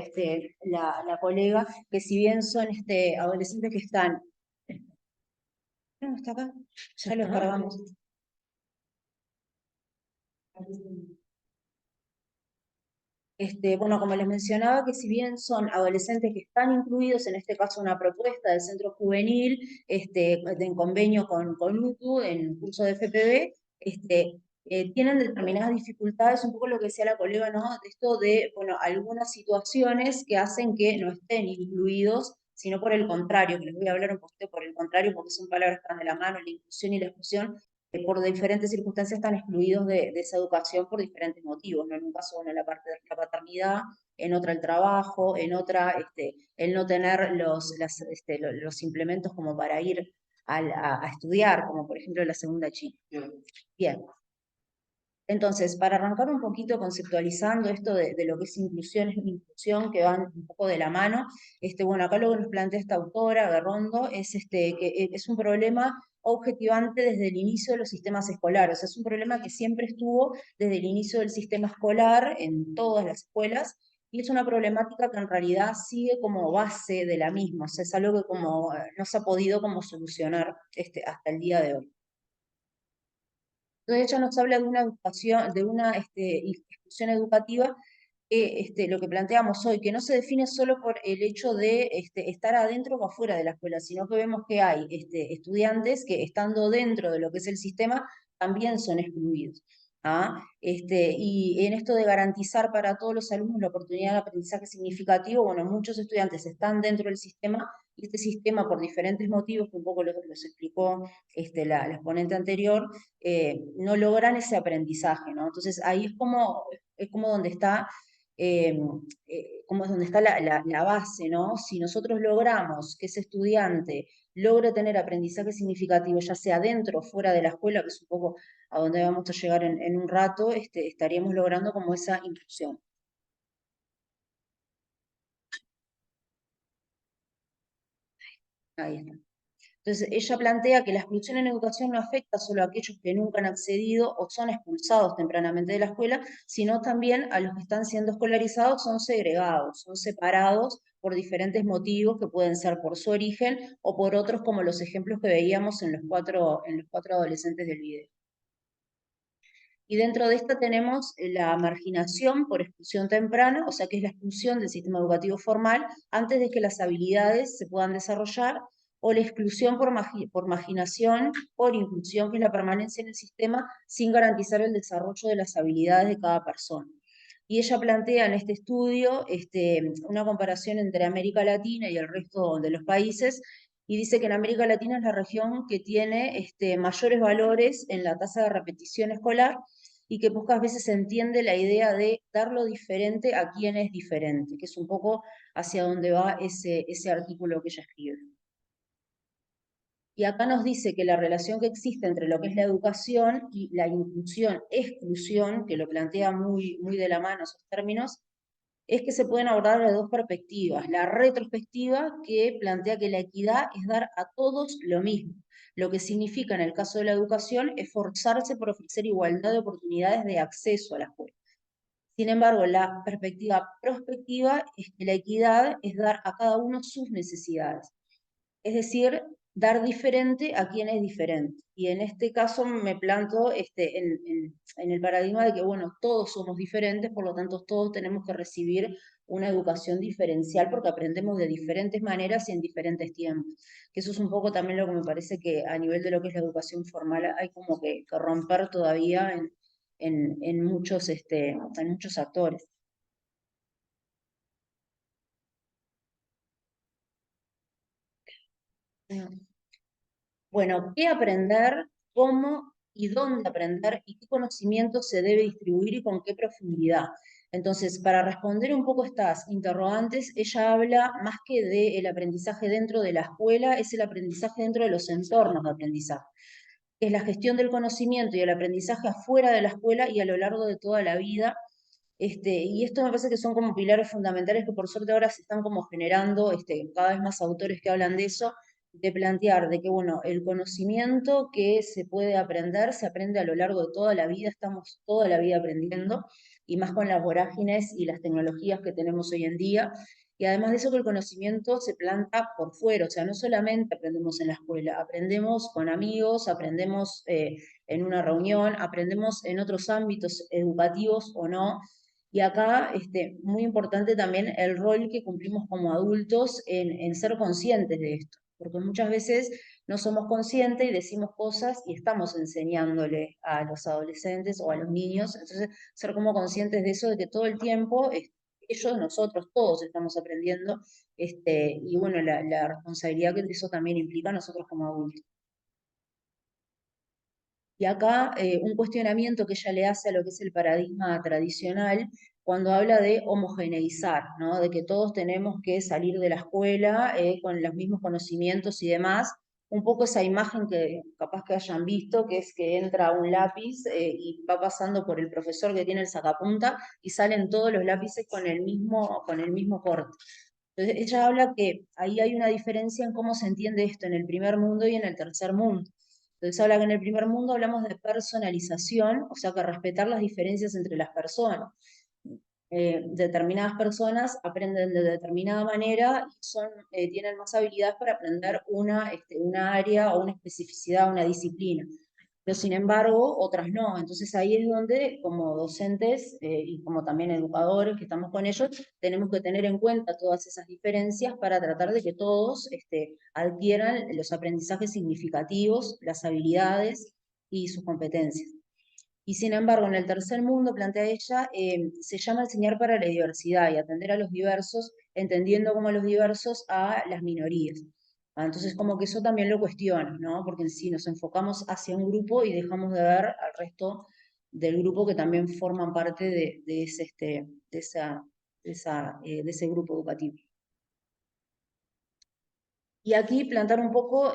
[SPEAKER 4] la colega, que si bien son adolescentes que están... No, está acá, ya los cargamos. Bueno, como les mencionaba, que si bien son adolescentes que están incluidos, en este caso una propuesta del centro juvenil, en convenio con UTU, en curso de FPB, tienen determinadas dificultades, un poco lo que decía la colega, ¿no? De esto de, bueno, algunas situaciones que hacen que no estén incluidos, sino por el contrario, que les voy a hablar un poquito por el contrario, porque son palabras que están de la mano, la inclusión y la exclusión, por diferentes circunstancias están excluidos de esa educación por diferentes motivos, ¿no? En un caso, bueno, la parte de la paternidad, en otra el trabajo, en otra el no tener los implementos como para ir a estudiar, como por ejemplo la segunda chica. Bien. Entonces, para arrancar un poquito conceptualizando esto de lo que es inclusión e inclusión, que van un poco de la mano, bueno, acá lo que nos plantea esta autora, Garrondo, es que es un problema objetivante desde el inicio de los sistemas escolares. O sea, es un problema que siempre estuvo desde el inicio del sistema escolar en todas las escuelas, y es una problemática que en realidad sigue como base de la misma. O sea, es algo que como no se ha podido como solucionar hasta el día de hoy. Entonces ella nos habla de una educación, de una institución educativa que lo que planteamos hoy, que no se define solo por el hecho de estar adentro o afuera de la escuela, sino que vemos que hay estudiantes que estando dentro de lo que es el sistema también son excluidos. ¿Ah? Y en esto de garantizar para todos los alumnos la oportunidad de aprendizaje significativo, bueno, muchos estudiantes están dentro del sistema y este sistema por diferentes motivos, que un poco los explicó la exponente anterior, no logran ese aprendizaje, ¿no? Entonces ahí es como donde está, eh, como es donde está la base, ¿no? Si nosotros logramos que ese estudiante logre tener aprendizaje significativo, ya sea dentro o fuera de la escuela, que es un poco a donde vamos a llegar en un rato, estaríamos logrando como esa inclusión. Ahí está. Entonces, ella plantea que la exclusión en educación no afecta solo a aquellos que nunca han accedido o son expulsados tempranamente de la escuela, sino también a los que están siendo escolarizados, son segregados, son separados por diferentes motivos que pueden ser por su origen o por otros como los ejemplos que veíamos en los cuatro adolescentes del video. Y dentro de esta tenemos la marginación por exclusión temprana, o sea que es la exclusión del sistema educativo formal antes de que las habilidades se puedan desarrollar, o la exclusión por marginación, por inclusión, que es la permanencia en el sistema sin garantizar el desarrollo de las habilidades de cada persona. Y ella plantea en este estudio una comparación entre América Latina y el resto de los países, y dice que en América Latina es la región que tiene mayores valores en la tasa de repetición escolar y que pocas veces se entiende la idea de dar lo diferente a quien es diferente, que es un poco hacia donde va ese artículo que ella escribe. Y acá nos dice que la relación que existe entre lo que es la educación y la inclusión-exclusión, que lo plantea muy, muy de la mano esos términos, es que se pueden abordar de dos perspectivas. La retrospectiva, que plantea que la equidad es dar a todos lo mismo. Lo que significa en el caso de la educación esforzarse por ofrecer igualdad de oportunidades de acceso a la escuela. Sin embargo, la perspectiva prospectiva es que la equidad es dar a cada uno sus necesidades. Es decir, dar diferente a quien es diferente. Y en este caso me planto en el paradigma de que, bueno, todos somos diferentes, por lo tanto todos tenemos que recibir una educación diferencial porque aprendemos de diferentes maneras y en diferentes tiempos. Que eso es un poco también lo que me parece que a nivel de lo que es la educación formal hay como que romper todavía en muchos actores. Bueno, ¿qué aprender? ¿Cómo y dónde aprender? ¿Y qué conocimiento se debe distribuir y con qué profundidad? Entonces, para responder un poco estas interrogantes, ella habla más que del aprendizaje dentro de la escuela, es el aprendizaje dentro de los entornos de aprendizaje, que es la gestión del conocimiento y el aprendizaje afuera de la escuela y a lo largo de toda la vida. Y esto me parece que son como pilares fundamentales que por suerte ahora se están como generando cada vez más autores que hablan de eso, de plantear de que, bueno, el conocimiento que se puede aprender, se aprende a lo largo de toda la vida, estamos toda la vida aprendiendo, y más con las vorágines y las tecnologías que tenemos hoy en día. Y además de eso, que el conocimiento se planta por fuera, o sea, no solamente aprendemos en la escuela, aprendemos con amigos, aprendemos en una reunión, aprendemos en otros ámbitos educativos o no. Y acá, muy importante también el rol que cumplimos como adultos en ser conscientes de esto, porque muchas veces no somos conscientes y decimos cosas y estamos enseñándole a los adolescentes o a los niños, entonces ser como conscientes de eso, de que todo el tiempo ellos, nosotros, todos estamos aprendiendo, y bueno, la responsabilidad que eso también implica a nosotros como adultos. Y acá un cuestionamiento que ella le hace a lo que es el paradigma tradicional cuando habla de homogeneizar, ¿no? De que todos tenemos que salir de la escuela con los mismos conocimientos y demás. Un poco esa imagen que capaz que hayan visto, que es que entra un lápiz y va pasando por el profesor que tiene el sacapunta y salen todos los lápices con el mismo corte. Entonces ella habla que ahí hay una diferencia en cómo se entiende esto en el primer mundo y en el tercer mundo. Entonces habla que en el primer mundo hablamos de personalización, o sea que respetar las diferencias entre las personas. Determinadas personas aprenden de determinada manera y tienen más habilidades para aprender una área o una especificidad, una disciplina. pero sin embargo otras no. Entonces ahí es donde como docentes y como también educadores que estamos con ellos, tenemos que tener en cuenta todas esas diferencias para tratar de que todos adquieran los aprendizajes significativos, las habilidades y sus competencias. Y sin embargo, en el tercer mundo, plantea ella, se llama enseñar para la diversidad y atender a los diversos, entendiendo como los diversos a las minorías. Entonces, como que eso también lo cuestiona, ¿no? Porque en sí nos enfocamos hacia un grupo y dejamos de ver al resto del grupo que también forman parte de ese grupo educativo. Y aquí plantar un poco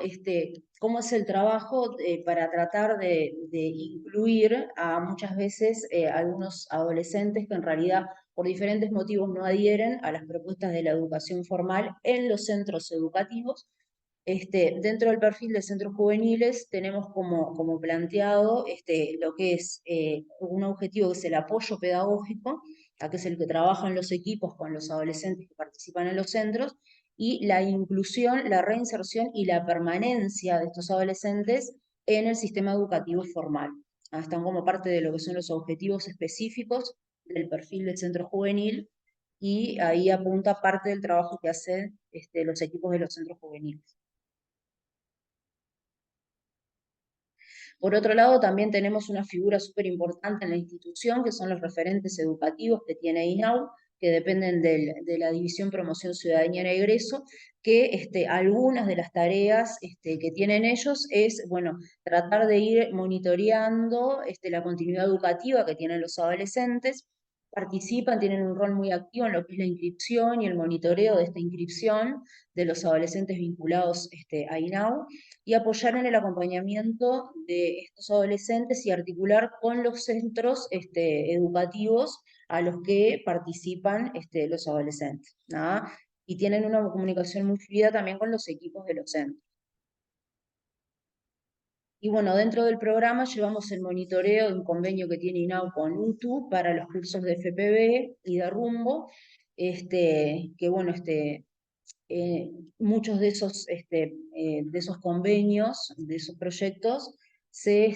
[SPEAKER 4] cómo es el trabajo para tratar de incluir a muchas veces algunos adolescentes que en realidad por diferentes motivos no adhieren a las propuestas de la educación formal en los centros educativos. Dentro del perfil de centros juveniles tenemos como planteado lo que es un objetivo que es el apoyo pedagógico, que es el que trabaja en los equipos con los adolescentes que participan en los centros, y la inclusión, la reinserción y la permanencia de estos adolescentes en el sistema educativo formal. Están como parte de lo que son los objetivos específicos del perfil del centro juvenil, y ahí apunta parte del trabajo que hacen los equipos de los centros juveniles. Por otro lado, también tenemos una figura súper importante en la institución, que son los referentes educativos que tiene INAU, que dependen de la División Promoción Ciudadanía en Egreso, que algunas de las tareas que tienen ellos es, bueno, tratar de ir monitoreando la continuidad educativa que tienen los adolescentes, participan, tienen un rol muy activo en lo que es la inscripción y el monitoreo de esta inscripción de los adolescentes vinculados a INAU, y apoyar en el acompañamiento de estos adolescentes y articular con los centros educativos a los que participan los adolescentes, ¿no? Y tienen una comunicación muy fluida también con los equipos de los centros. Y bueno, dentro del programa llevamos el monitoreo de un convenio que tiene INAU con UTU para los cursos de FPB y de Rumbo, que bueno, muchos de esos convenios, de esos proyectos, me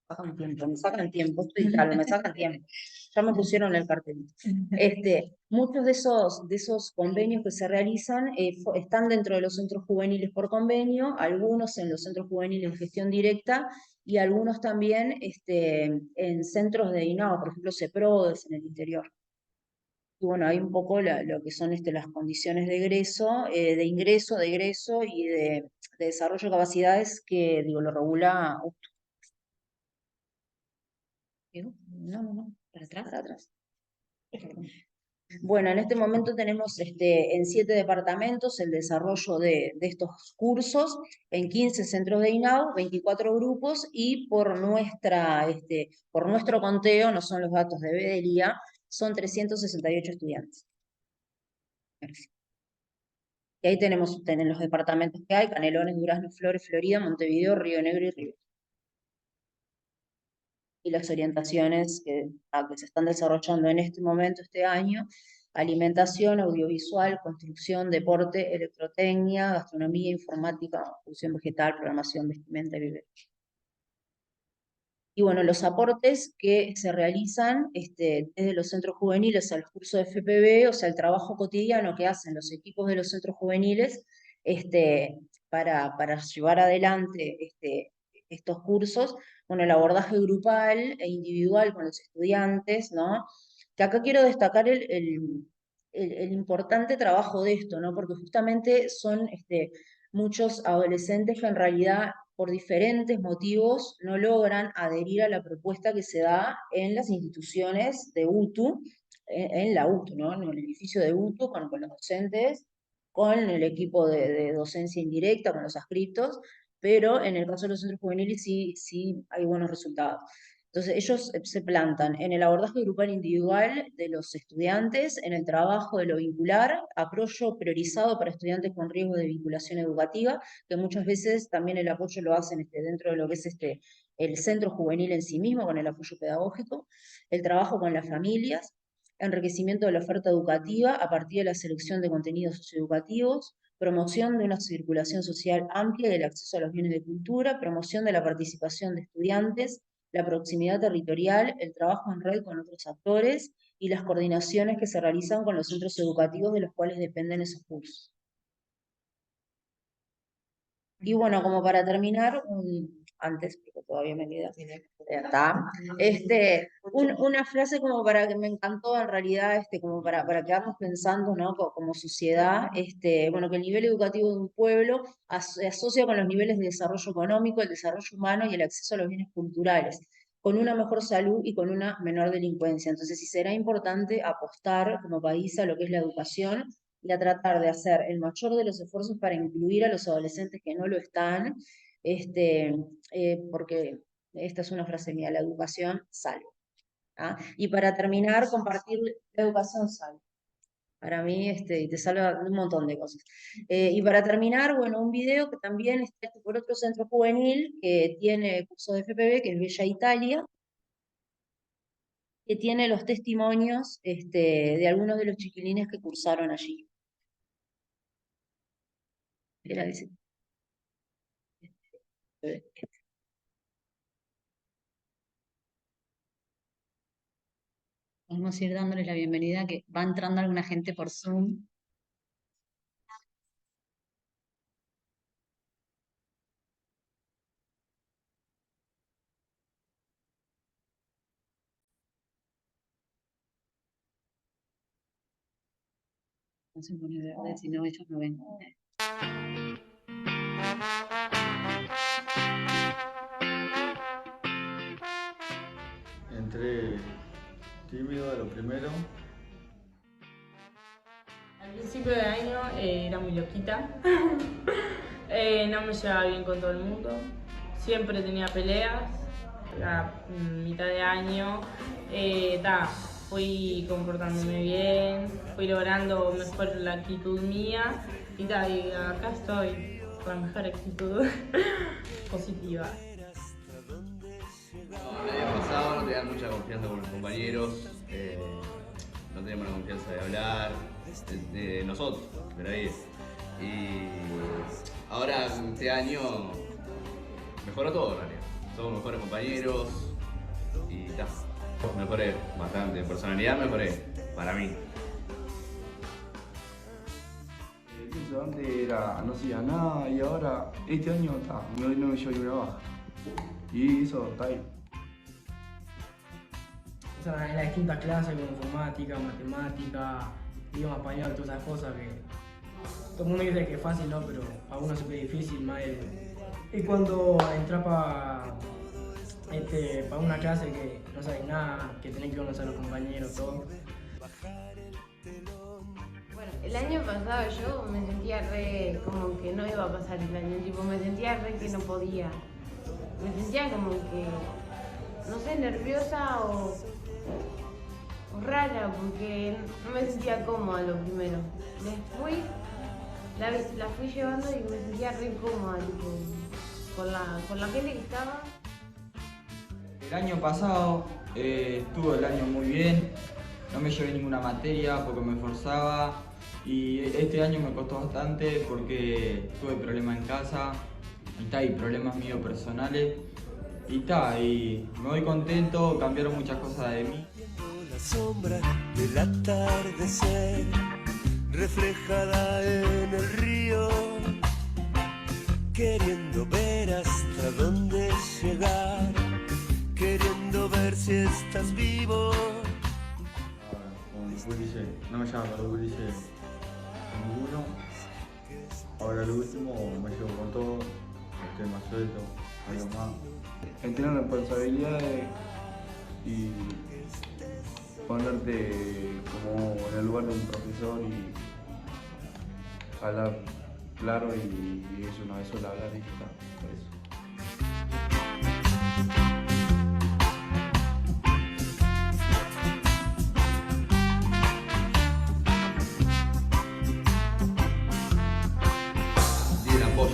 [SPEAKER 4] sacan tiempo, me sacan tiempo. Ya me pusieron el cartelito. Muchos de esos convenios que se realizan están dentro de los centros juveniles por convenio, algunos en los centros juveniles de gestión directa y algunos también en centros de INAO, por ejemplo, CEPRODES en el interior. Y bueno, hay un poco lo que son las condiciones de egreso, de egreso y de desarrollo de capacidades que, digo, lo regula UTU. No, para atrás. Bueno, en este momento tenemos en 7 departamentos el desarrollo de estos cursos, en 15 centros de INAU, 24 grupos, y por nuestro conteo, no son los datos de BDLIA, son 368 estudiantes. Y ahí tenemos los departamentos que hay: Canelones, Durazno, Flores, Florida, Montevideo, Río Negro y Río. Y las orientaciones que se están desarrollando en este momento, este año: alimentación, audiovisual, construcción, deporte, electrotecnia, gastronomía, informática, producción vegetal, programación, vestimenta y vivero. Y bueno, los aportes que se realizan desde los centros juveniles a los cursos de FPB, o sea, el trabajo cotidiano que hacen los equipos de los centros juveniles para llevar adelante estos cursos, bueno, el abordaje grupal e individual con los estudiantes, ¿no? Que acá quiero destacar el importante trabajo de esto, ¿no? Porque justamente son muchos adolescentes que en realidad por diferentes motivos no logran adherir a la propuesta que se da en las instituciones de UTU, en la UTU, ¿no? En el edificio de UTU, con los docentes, con el equipo de docencia indirecta, con los adscriptos, pero en el caso de los centros juveniles sí hay buenos resultados. Entonces, ellos se plantan en el abordaje grupal individual de los estudiantes, en el trabajo de lo vincular, apoyo priorizado para estudiantes con riesgo de vinculación educativa, que muchas veces también el apoyo lo hacen dentro de lo que es el centro juvenil en sí mismo, con el apoyo pedagógico, el trabajo con las familias, enriquecimiento de la oferta educativa a partir de la selección de contenidos socioeducativos, promoción de una circulación social amplia y el acceso a los bienes de cultura, promoción de la participación de estudiantes, la proximidad territorial, el trabajo en red con otros actores y las coordinaciones que se realizan con los centros educativos de los cuales dependen esos cursos. Y bueno, como para terminar, antes, porque todavía me queda, ya está, una frase como para que me encantó en realidad, como para quedarnos pensando, ¿no? Como sociedad, bueno, que el nivel educativo de un pueblo se asocia con los niveles de desarrollo económico, el desarrollo humano y el acceso a los bienes culturales, con una mejor salud y con una menor delincuencia. Entonces, sí será importante apostar como país a lo que es la educación y a tratar de hacer el mayor de los esfuerzos para incluir a los adolescentes que no lo están, porque esta es una frase mía, la educación salva. ¿Ah? Y para terminar, compartir la educación salva. Para mí, y te salva un montón de cosas. Y para terminar, bueno, un video que también está hecho por otro centro juvenil que tiene curso de FPB, que es Bella Italia, que tiene los testimonios de algunos de los chiquilines que cursaron allí. Era ese. Vamos a ir dándoles la bienvenida, que va entrando alguna gente por Zoom. No se pone verde, si no ellos no ven.
[SPEAKER 9] Entré tímido de lo primero.
[SPEAKER 6] Al principio de año era muy loquita. No me llevaba bien con todo el mundo. Siempre tenía peleas. A mitad de año fui comportándome bien, fui logrando mejor la actitud mía y acá estoy con la mejor actitud positiva.
[SPEAKER 10] El año pasado no tenía mucha confianza con los compañeros, no teníamos la confianza de hablar, de nosotros, pero ahí es. Y ahora este año mejoró todo en realidad. Somos mejores compañeros y ta. Mejoré bastante, en personalidad mejoré, para mí.
[SPEAKER 9] Antes no hacía nada y ahora este año no me llevo ni una baja. Y eso está ahí.
[SPEAKER 11] O sea, en las distintas clases como informática, matemática, idioma español, todas esas cosas que todo el mundo dice que es fácil, ¿no? Pero a uno siempre es difícil, más y cuando entras para una clase que no sabes nada, que tenés que conocer a los compañeros, todo.
[SPEAKER 12] Bueno, el año pasado yo me sentía re como que no iba a pasar el año, tipo me sentía re que no podía. Me sentía como que, no sé, nerviosa o rara, porque no me sentía cómoda lo primero. Después la fui llevando y me sentía re cómoda, tipo, con la gente que estaba.
[SPEAKER 13] El año pasado estuvo el año muy bien, no me llevé ninguna materia porque me esforzaba y este año me costó bastante porque tuve problemas en casa y problemas míos personales y me voy contento, cambiaron muchas cosas de mí.
[SPEAKER 14] La sombra del atardecer reflejada en el río, queriendo ver hasta dónde llegar, queriendo ver si estás vivo.
[SPEAKER 9] Con Ulises, no me llamo con Ulises ninguno. Ahora lo último me llevo con todo, estoy más suelto, algo más. Tener responsabilidades y ponerte como en el lugar de un profesor y hablar claro y eso una vez sola hablar y está, por eso.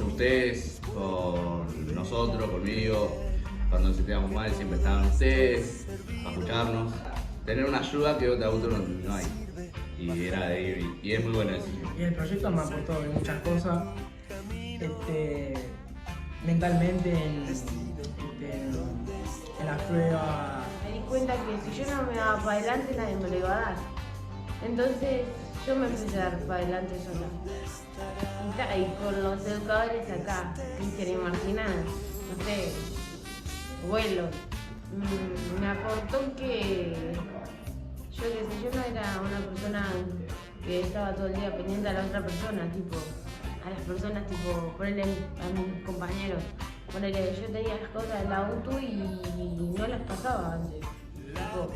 [SPEAKER 10] Ustedes, con nosotros, conmigo, cuando nos sentíamos mal siempre estaban ustedes para escucharnos, tener una ayuda que otra auto no hay y era de ir, y es muy buena decisión.
[SPEAKER 11] Y el proyecto me aportó en muchas cosas, mentalmente en las pruebas.
[SPEAKER 12] Me di cuenta que si yo no me daba para adelante, nadie me lo iba a dar. Entonces yo me empecé a dar para adelante sola. Y con los educadores acá, Cristian y Martina, no sé, vuelo. Me aportó que yo qué sé, yo no era una persona que estaba todo el día pendiente a la otra persona, tipo, a las personas, tipo, ponerle a mis compañeros, ponerle, yo tenía las cosas de la UTU y no las pasaba antes, tipo,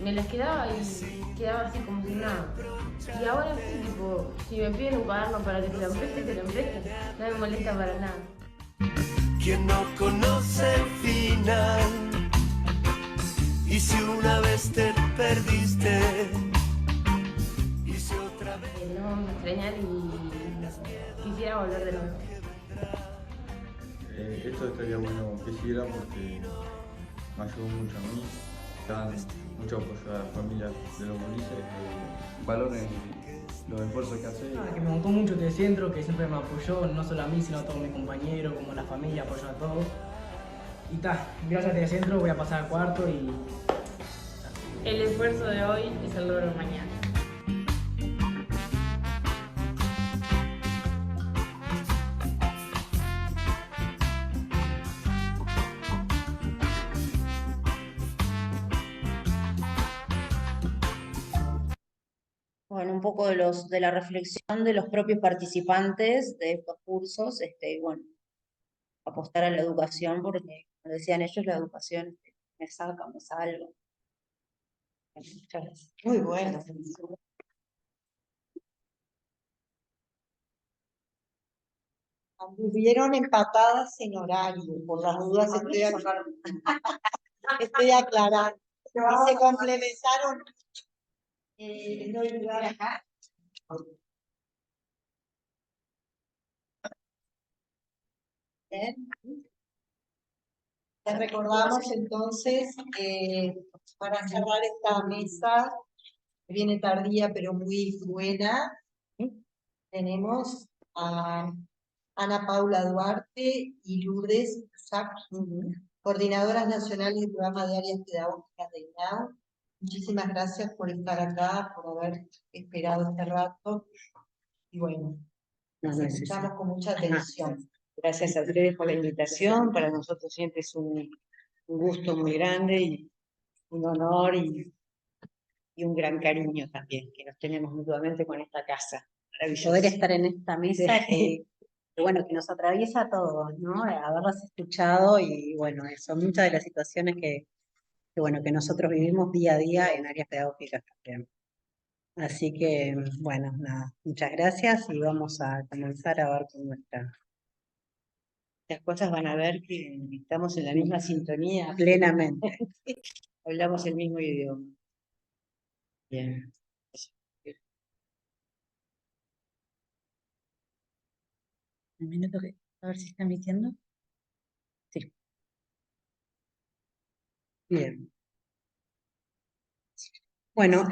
[SPEAKER 12] me las quedaba y quedaba así como si nada. Y ahora sí, tipo, si me piden un cuaderno para que se lo empreste, no me molesta para nada.
[SPEAKER 14] Quien no conoce el final, y si una vez te perdiste, y si otra vez
[SPEAKER 12] No me extrañar y quisiera volver de nuevo.
[SPEAKER 9] Esto estaría bueno que siguiera porque me ayudó mucho a mí, dan mucho apoyo a la familia de los gurises, valoren los esfuerzos que hacen.
[SPEAKER 11] Que me gustó mucho este centro, que siempre me apoyó, no solo a mí, sino a todos mis compañeros, como la familia, apoyó a todos. Y gracias a este centro voy a pasar a cuarto y...
[SPEAKER 6] El esfuerzo de hoy es el logro de mañana.
[SPEAKER 4] Bueno, un poco de la reflexión de los propios participantes de estos cursos, bueno, apostar a la educación, porque, como decían ellos, la educación me saca, me salva. Muchas gracias.
[SPEAKER 2] Muy bueno. Anduvieron empatadas en horario, por las dudas estoy aclarando. Y se complementaron. No hay lugar acá. Bien. Les recordamos entonces, para cerrar esta mesa, que viene tardía pero muy buena, tenemos a Ana Paula Duarte y Lourdes Sac, coordinadoras nacionales del programa de áreas pedagógicas de INAU. Muchísimas gracias por estar acá, por haber esperado este rato. Y bueno, nos escuchamos con mucha atención.
[SPEAKER 15] Gracias a ustedes por la invitación. Para nosotros siempre es un gusto muy grande y un honor y un gran cariño también que nos tenemos mutuamente con esta casa. Maravilloso.
[SPEAKER 16] Poder estar en esta mesa
[SPEAKER 15] Sí.
[SPEAKER 16] que, bueno, que nos atraviesa a todos, ¿no? Haberlas escuchado y bueno, son muchas de las situaciones bueno, que nosotros vivimos día a día en áreas pedagógicas también. Así que, bueno, nada, muchas gracias y vamos a comenzar a ver con
[SPEAKER 15] Las cosas van a ver que estamos en la misma sintonía.
[SPEAKER 16] plenamente.
[SPEAKER 15] Hablamos el mismo idioma. Bien.
[SPEAKER 16] Un minuto a ver si está emitiendo. Sí. Bien. Bueno,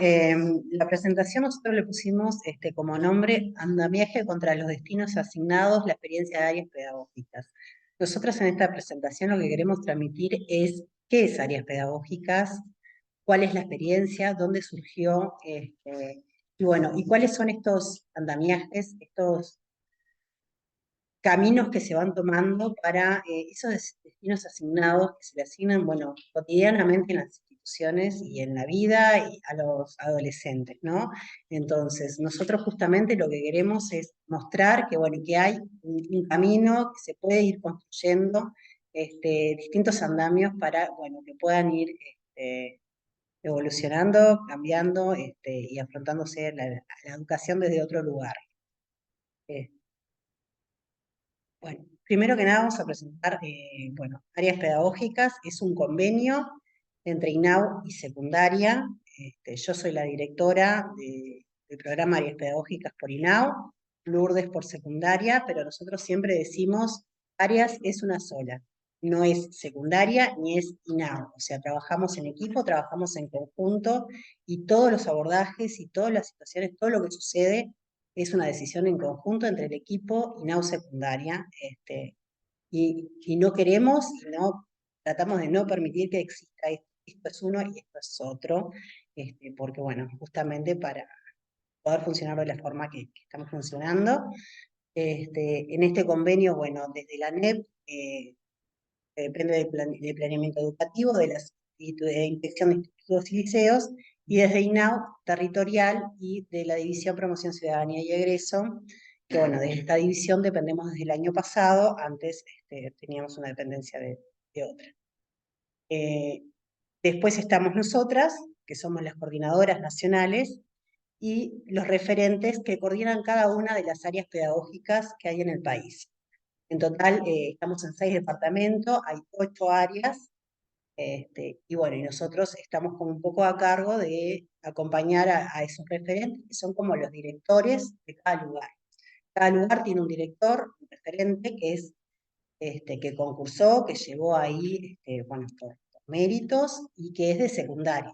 [SPEAKER 16] la presentación nosotros le pusimos como nombre Andamiaje contra los destinos asignados, la experiencia de áreas pedagógicas. Nosotros en esta presentación lo que queremos transmitir es qué es áreas pedagógicas, cuál es la experiencia, dónde surgió, y bueno, y cuáles son estos andamiajes, estos caminos que se van tomando para esos destinos asignados que se le asignan, bueno, cotidianamente en las instituciones y en la vida y a los adolescentes, ¿no? Entonces, nosotros justamente lo que queremos es mostrar que, bueno, que hay un camino que se puede ir construyendo, distintos andamios para, bueno, que puedan ir evolucionando, cambiando y afrontándose a la educación desde otro lugar. Bueno, primero que nada vamos a presentar, bueno, áreas pedagógicas, es un convenio entre INAU y secundaria. Yo soy la directora del programa Áreas Pedagógicas por INAU, Lourdes por secundaria, pero nosotros siempre decimos, áreas es una sola. no es secundaria ni es INAU, o sea, trabajamos en equipo, trabajamos en conjunto y todos los abordajes y todas las situaciones, todo lo que sucede es una decisión en conjunto entre el equipo INAU secundaria, y no queremos, y no, tratamos de no permitir que exista esto es uno y esto es otro, porque bueno, justamente para poder funcionar de la forma que estamos funcionando. En este convenio, bueno, desde la ANEP, depende del planeamiento educativo, de la inspección de institutos y liceos, y desde INAU territorial y de la División Promoción Ciudadanía y Egreso, que bueno, de esta división dependemos desde el año pasado, antes teníamos una dependencia de otra. Después estamos nosotras, que somos las coordinadoras nacionales, y los referentes que coordinan cada una de las áreas pedagógicas que hay en el país. En total, estamos en 6 departamentos, hay 8 áreas, y bueno, y nosotros estamos como un poco a cargo de acompañar a esos referentes, que son como los directores de cada lugar. Cada lugar tiene un director, un referente, que es que concursó, que llegó ahí, bueno, por méritos, y que es de secundaria.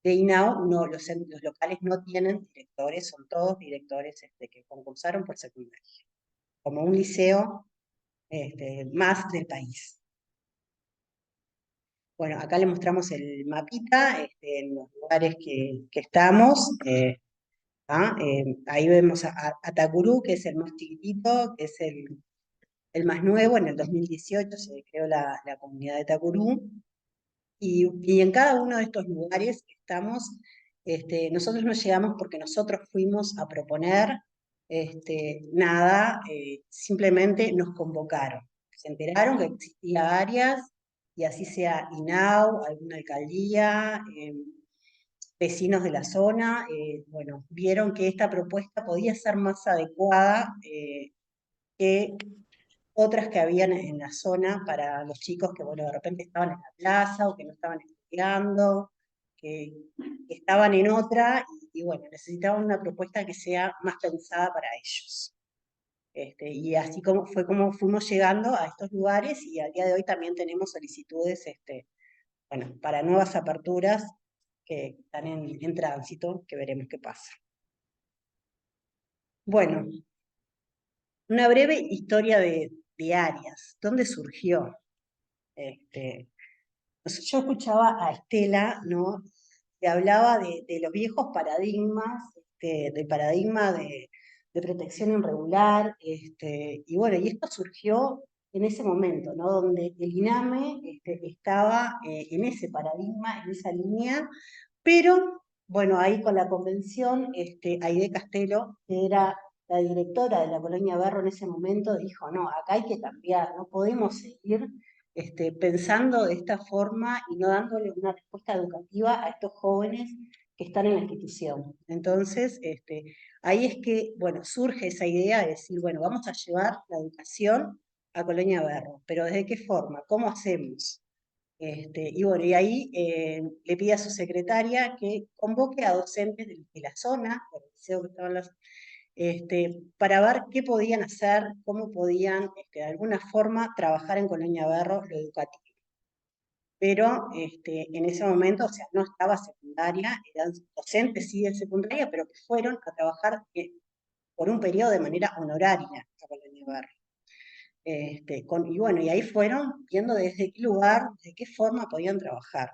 [SPEAKER 16] De INAU, no, los locales no tienen directores, son todos directores que concursaron por secundaria, como un liceo más del país. Bueno, acá le mostramos el mapita, en los lugares que estamos. Ahí vemos a Tacurú, que es el más chiquitito, que es el más nuevo. En el 2018 se creó la comunidad de Tacurú. Y en cada uno de estos lugares que estamos, nosotros no llegamos porque nosotros fuimos a proponer nada, simplemente nos convocaron. Se enteraron que existía áreas, y así sea INAU, alguna alcaldía, vecinos de la zona, bueno, vieron que esta propuesta podía ser más adecuada que otras que habían en la zona para los chicos que, bueno, de repente estaban en la plaza o que no estaban estudiando, que estaban en otra, y bueno, necesitaban una propuesta que sea más pensada para ellos. Y así fue como fuimos llegando a estos lugares, y al día de hoy también tenemos solicitudes bueno, para nuevas aperturas que están en tránsito, que veremos qué pasa. Bueno, una breve historia de áreas. ¿Dónde surgió? Yo escuchaba a Estela, ¿no?, que hablaba de los viejos paradigmas, del paradigma de protección irregular, y bueno, y esto surgió en ese momento, ¿no?, donde el INAME estaba en ese paradigma, en esa línea, pero bueno, ahí con la convención, Aide Castelo, que era la directora de la Colonia Berro en ese momento, dijo, no, acá hay que cambiar, no podemos seguir pensando de esta forma y no dándole una respuesta educativa a estos jóvenes que están en la institución. Entonces, ahí es que, bueno, surge esa idea de decir, bueno, vamos a llevar la educación a Colonia Berro, pero ¿de qué forma? ¿Cómo hacemos? Y bueno, y ahí le pide a su secretaria que convoque a docentes de la zona, del liceo que estaban para ver qué podían hacer, cómo podían de alguna forma trabajar en Colonia Berro lo educativo. Pero en ese momento, o sea, no estaba secundaria, eran docentes sí de secundaria, pero que fueron a trabajar por un periodo de manera honoraria a Colonia Berro. Y bueno, y ahí fueron viendo desde qué lugar, de qué forma podían trabajar,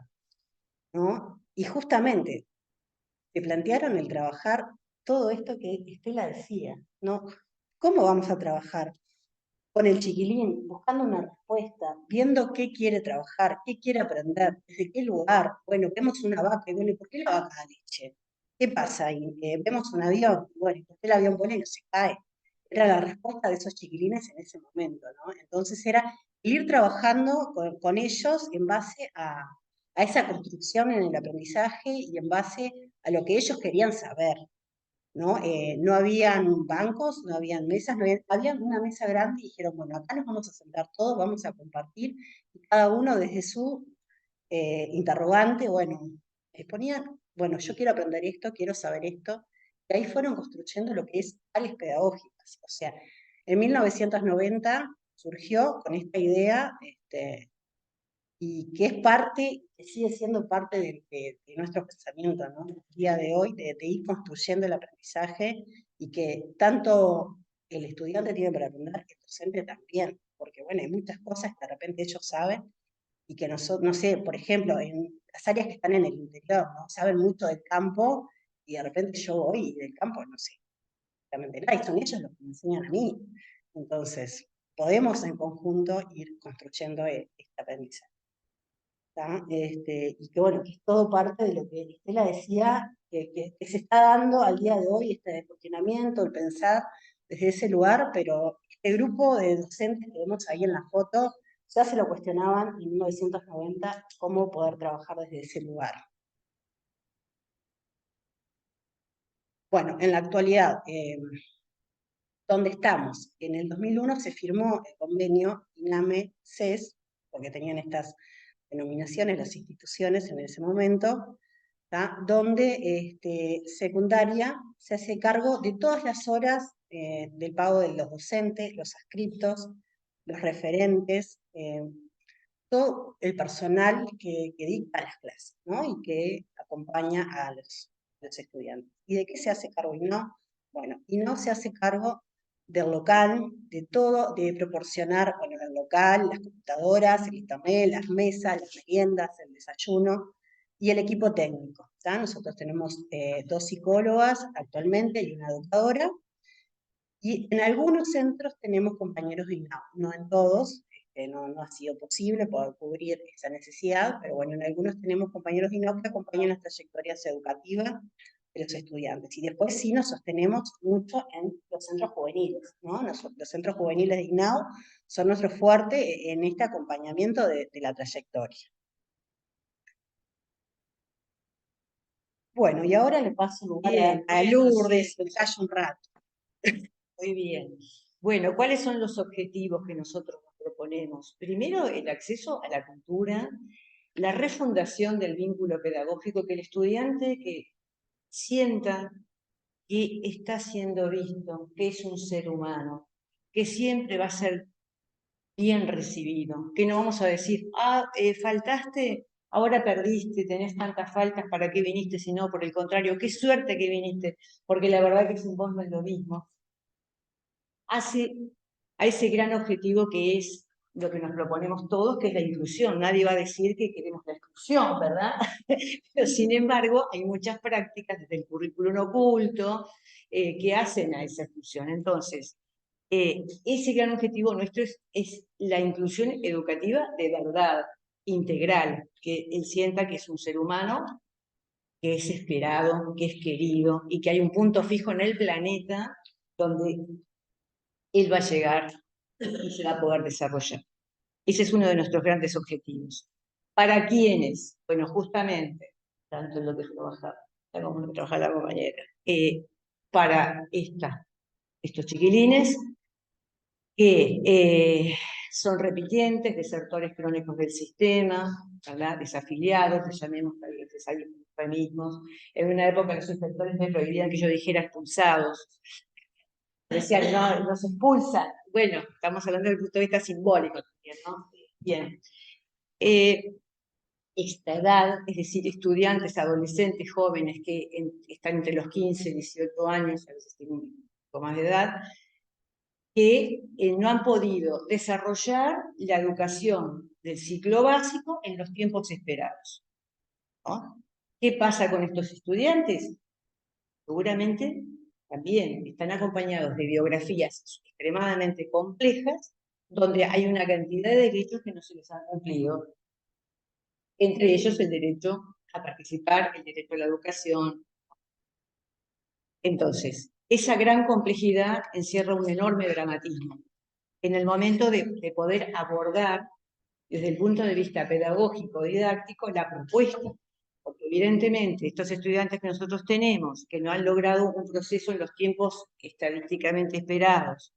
[SPEAKER 16] ¿no? Y justamente se plantearon el trabajar todo esto que Estela decía, ¿no? ¿Cómo vamos a trabajar? Con el chiquilín, buscando una respuesta, viendo qué quiere trabajar, qué quiere aprender, desde qué lugar. Bueno, vemos una vaca, y bueno, ¿y por qué la vaca da leche? ¿Qué pasa ahí? Vemos un avión, bueno, ¿y por qué el avión vuela y no se cae? Era la respuesta de esos chiquilines en ese momento, ¿no? Entonces era ir trabajando con ellos en base a esa construcción en el aprendizaje y en base a lo que ellos querían saber, ¿no? No habían bancos, no habían mesas, había una mesa grande y dijeron, bueno, acá nos vamos a sentar todos, vamos a compartir, y cada uno desde su interrogante, bueno, exponían, bueno, yo quiero aprender esto, quiero saber esto, y ahí fueron construyendo lo que es áreas pedagógicas. O sea, en 1990 surgió con esta idea, y que es parte, que sigue siendo parte de nuestro pensamiento, ¿no? El día de hoy, de ir construyendo el aprendizaje, y que tanto el estudiante tiene para aprender, el docente también, porque bueno, hay muchas cosas que de repente ellos saben, y que nosotros, no sé, por ejemplo, en las áreas que están en el interior, ¿no? Saben mucho del campo, y de repente yo voy y del campo no sé exactamente nada, y son ellos los que me enseñan a mí. Entonces, podemos en conjunto ir construyendo este aprendizaje. Y que bueno, que es todo parte de lo que Estela decía, que se está dando al día de hoy, este cuestionamiento, el pensar desde ese lugar, pero este grupo de docentes que vemos ahí en la foto, ya se lo cuestionaban en 1990, cómo poder trabajar desde ese lugar. Bueno, en la actualidad, ¿dónde estamos? En el 2001 se firmó el convenio INAME-CES, porque tenían estas denominaciones las instituciones en ese momento, donde secundaria se hace cargo de todas las horas del pago de los docentes, los adscriptos, los referentes, todo el personal que dicta las clases, ¿no? Y que acompaña a los estudiantes. ¿Y de qué se hace cargo INAO? Bueno, INAO se hace cargo del local, de todo, de proporcionar, bueno, el local, las computadoras, el internet, las mesas, las meriendas, el desayuno y el equipo técnico. Nosotros tenemos 2 psicólogas actualmente y una educadora, y en algunos centros tenemos compañeros de INAO, no en todos, no ha sido posible poder cubrir esa necesidad, pero bueno, en algunos tenemos compañeros de INAO que acompañan las trayectorias educativas de los estudiantes. Y después sí nos sostenemos mucho en los centros juveniles, ¿no? Los centros juveniles de INAO son nuestro fuerte en este acompañamiento de la trayectoria. Bueno, y ahora le paso lugar a Lourdes, que calle un rato.
[SPEAKER 15] Muy bien. Bueno, ¿cuáles son los objetivos que nosotros nos proponemos? Primero, el acceso a la cultura, la refundación del vínculo pedagógico, que el estudiante que sienta que está siendo visto, que es un ser humano, que siempre va a ser bien recibido, que no vamos a decir, faltaste, ahora perdiste, tenés tantas faltas, ¿para qué viniste? Si no, por el contrario, qué suerte que viniste, porque la verdad que sin vos no es lo mismo. Hace a ese gran objetivo que es lo que nos proponemos todos, que es la inclusión. Nadie va a decir que queremos la exclusión, ¿verdad? Pero sin embargo, hay muchas prácticas desde el currículum oculto que hacen a esa exclusión. Entonces, ese gran objetivo nuestro es la inclusión educativa de verdad, integral, que él sienta que es un ser humano, que es esperado, que es querido, y que hay un punto fijo en el planeta donde él va a llegar y se va a poder desarrollar. Ese es uno de nuestros grandes objetivos. ¿Para quiénes? Bueno, justamente, tanto en lo que trabaja la compañera, para estos chiquilines que son repitientes, desertores crónicos del sistema, ¿verdad? Desafiliados, les llamemos eufemismos. En una época los inspectores me prohibían que yo dijera expulsados. Decían, no, nos expulsan. Bueno, estamos hablando desde el punto de vista simbólico también, ¿no? Bien. Esta edad, es decir, estudiantes, adolescentes, jóvenes que están entre los 15 y 18 años, a veces tienen un poco más de edad, que no han podido desarrollar la educación del ciclo básico en los tiempos esperados, ¿no? ¿Qué pasa con estos estudiantes? Seguramente también están acompañados de biografías extremadamente complejas, donde hay una cantidad de derechos que no se les han cumplido. Entre ellos el derecho a participar, el derecho a la educación. Entonces, esa gran complejidad encierra un enorme dramatismo. En el momento de poder abordar, desde el punto de vista pedagógico, didáctico, la propuesta. Porque evidentemente estos estudiantes que nosotros tenemos, que no han logrado un proceso en los tiempos estadísticamente esperados,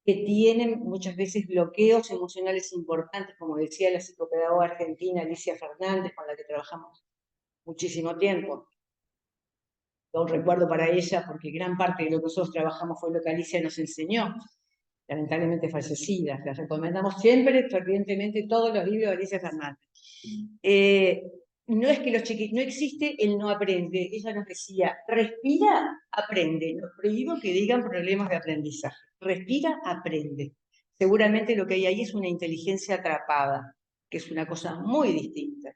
[SPEAKER 15] que tienen muchas veces bloqueos emocionales importantes, como decía la psicopedagoga argentina Alicia Fernández, con la que trabajamos muchísimo tiempo. Un recuerdo para ella, porque gran parte de lo que nosotros trabajamos fue lo que Alicia nos enseñó. lamentablemente fallecidas. Les recomendamos siempre, fervientemente, todos los libros de Alicia Fernández. No es que no existe el no aprende. Ella nos decía, respira, aprende. No prohíbo que digan problemas de aprendizaje. Respira, aprende. Seguramente lo que hay ahí es una inteligencia atrapada, que es una cosa muy distinta.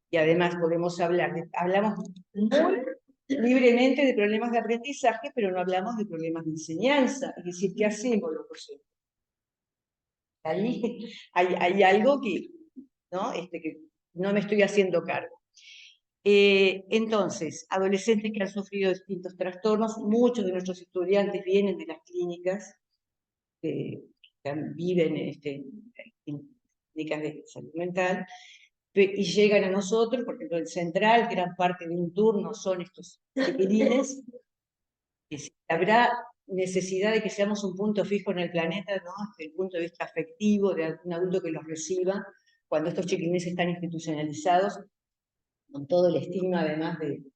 [SPEAKER 15] Y además podemos hablamos muy libremente de problemas de aprendizaje, pero no hablamos de problemas de enseñanza. Es decir, ¿qué hacemos los docentes? Ahí hay algo que no me estoy haciendo cargo. Entonces, adolescentes que han sufrido distintos trastornos, muchos de nuestros estudiantes vienen de las clínicas, que viven en clínicas de salud mental, y llegan a nosotros, por ejemplo, el central, gran parte de un turno son estos chiquilines, que si habrá necesidad de que seamos un punto fijo en el planeta, ¿no? Desde el punto de vista afectivo, de algún adulto que los reciba, cuando estos chiquilines están institucionalizados, con todo el estigma además del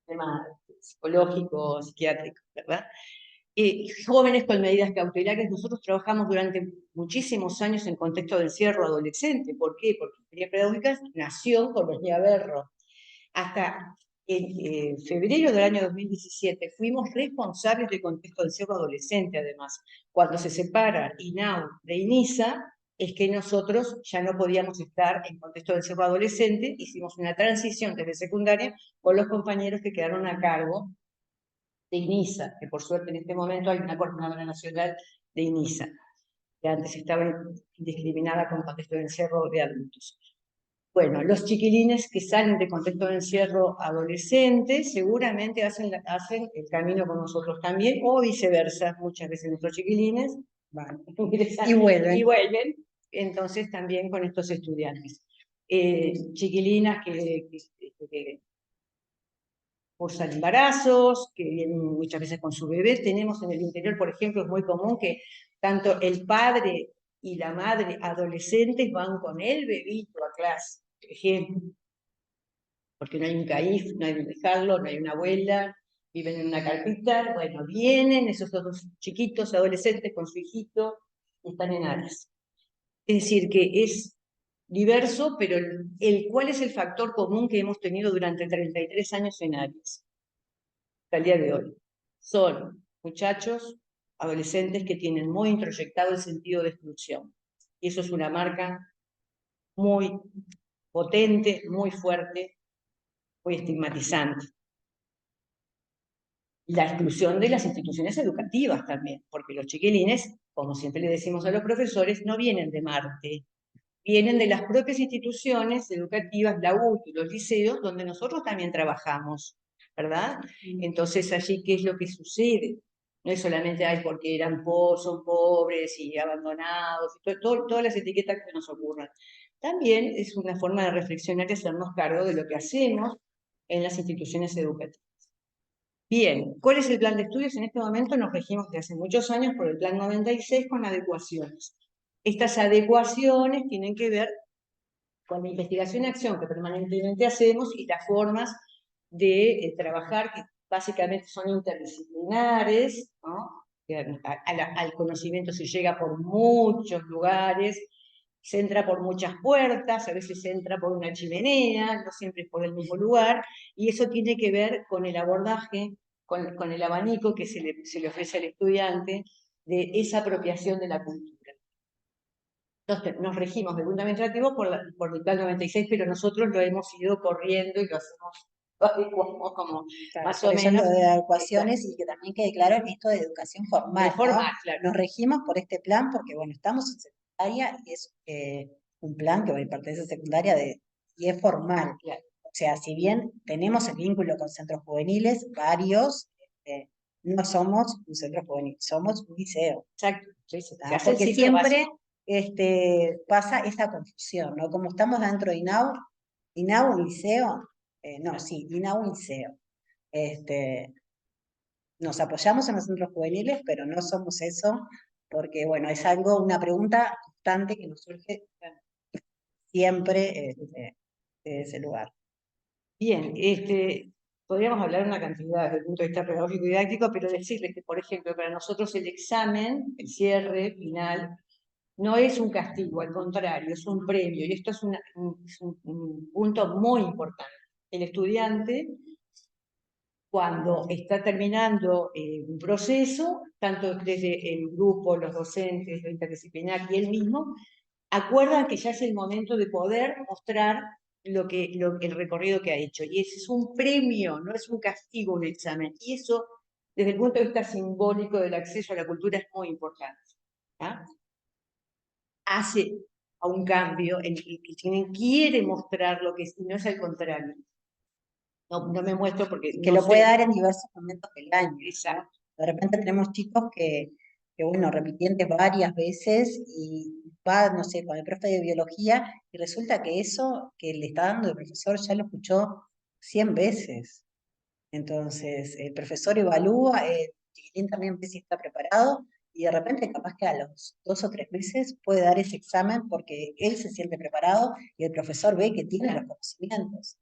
[SPEAKER 15] tema psicológico, psiquiátrico, ¿verdad? Jóvenes con medidas cautelares, nosotros trabajamos durante muchísimos años en contexto de encierro adolescente. ¿Por qué? Porque Ingeniería Pedagógica nació con los Berro. Hasta en febrero del año 2017 fuimos responsables del contexto de encierro adolescente, además. Cuando se separa INAU de INISA, es que nosotros ya no podíamos estar en contexto de encierro adolescente, hicimos una transición desde secundaria con los compañeros que quedaron a cargo de INISA, que por suerte en este momento hay una coordinadora nacional de INISA, que antes estaba indiscriminada con contexto de encierro de adultos. Bueno, los chiquilines que salen de contexto de encierro adolescente seguramente hacen el camino con nosotros también, o viceversa, muchas veces nuestros chiquilines van
[SPEAKER 16] Y vuelven.
[SPEAKER 15] Entonces también con estos estudiantes. Chiquilinas que cursan embarazos, que vienen muchas veces con su bebé. Tenemos en el interior, por ejemplo, es muy común que tanto el padre y la madre adolescentes van con el bebito a clase, por ejemplo, porque no hay un CAIF, no hay donde dejarlo, no hay una abuela, viven en una carpita. Bueno, vienen esos dos chiquitos adolescentes con su hijito y están en Aras. Es decir, que es diverso, pero ¿cuál es el factor común que hemos tenido durante 33 años en Aras? Hasta el día de hoy. Son muchachos, adolescentes que tienen muy introyectado el sentido de exclusión. Y eso es una marca muy potente, muy fuerte, muy estigmatizante. La exclusión de las instituciones educativas también, porque los chiquilines, como siempre le decimos a los profesores, no vienen de Marte, vienen de las propias instituciones educativas, la UTU, los liceos, donde nosotros también trabajamos, ¿verdad? Entonces allí, ¿qué es lo que sucede? No es solamente, porque son pobres y abandonados, todas las etiquetas que nos ocurran. También es una forma de reflexionar y hacernos cargo de lo que hacemos en las instituciones educativas. Bien, ¿cuál es el plan de estudios? En este momento nos regimos desde hace muchos años por el Plan 96 con adecuaciones. Estas adecuaciones tienen que ver con la investigación y acción que permanentemente hacemos y las formas de trabajar, que básicamente son interdisciplinares, ¿no? Al conocimiento se llega por muchos lugares, se entra por muchas puertas, a veces se entra por una chimenea, no siempre es por el mismo lugar, y eso tiene que ver con el abordaje, con el abanico que se le ofrece al estudiante de esa apropiación de la cultura. Entonces, nos regimos del punto administrativo por el Plan 96, pero nosotros lo hemos ido corriendo y lo hacemos como más o menos.
[SPEAKER 16] Lo de adecuaciones, y que también quede claro que esto de educación formal,
[SPEAKER 15] formal,
[SPEAKER 16] ¿no?
[SPEAKER 15] claro.
[SPEAKER 16] Nos regimos por este plan porque, bueno, estamos en secundaria y es un plan que pertenece a secundaria y es formal.
[SPEAKER 15] Claro.
[SPEAKER 16] O sea, si bien tenemos el vínculo con centros juveniles, varios, no somos un centro juvenil, somos un liceo.
[SPEAKER 15] Exacto.
[SPEAKER 16] Porque siempre pasa esa confusión, ¿no? Como estamos dentro de INAU un liceo, no, sí, INAU un liceo. Nos apoyamos en los centros juveniles, pero no somos eso, porque, bueno, es una pregunta constante que nos surge siempre de ese lugar.
[SPEAKER 15] Bien, podríamos hablar una cantidad desde el punto de vista pedagógico y didáctico, pero decirles que, por ejemplo, para nosotros el examen, el cierre final, no es un castigo, al contrario, es un premio, y esto es un punto muy importante. El estudiante, cuando está terminando un proceso, tanto desde el grupo, los docentes, lo interdisciplinar y él mismo, acuerdan que ya es el momento de poder mostrar el recorrido que ha hecho. Y ese es un premio, no es un castigo, un examen. Y eso, desde el punto de vista simbólico del acceso a la cultura, es muy importante. ¿Ah? Hace a un cambio en el que quien quiere mostrar lo que es, y no es al contrario. No me muestro porque
[SPEAKER 16] Que
[SPEAKER 15] no
[SPEAKER 16] lo puede
[SPEAKER 15] sé.
[SPEAKER 16] dar en diversos momentos del año.
[SPEAKER 15] Exacto.
[SPEAKER 16] De repente tenemos chicos que bueno, repitientes varias veces y va, no sé, con el profe de biología y resulta que eso que le está dando el profesor ya lo escuchó 100 veces. Entonces, el profesor evalúa, el chiquitín también ve si está preparado y de repente capaz que a los 2 o 3 meses puede dar ese examen porque él se siente preparado y el profesor ve que tiene los conocimientos.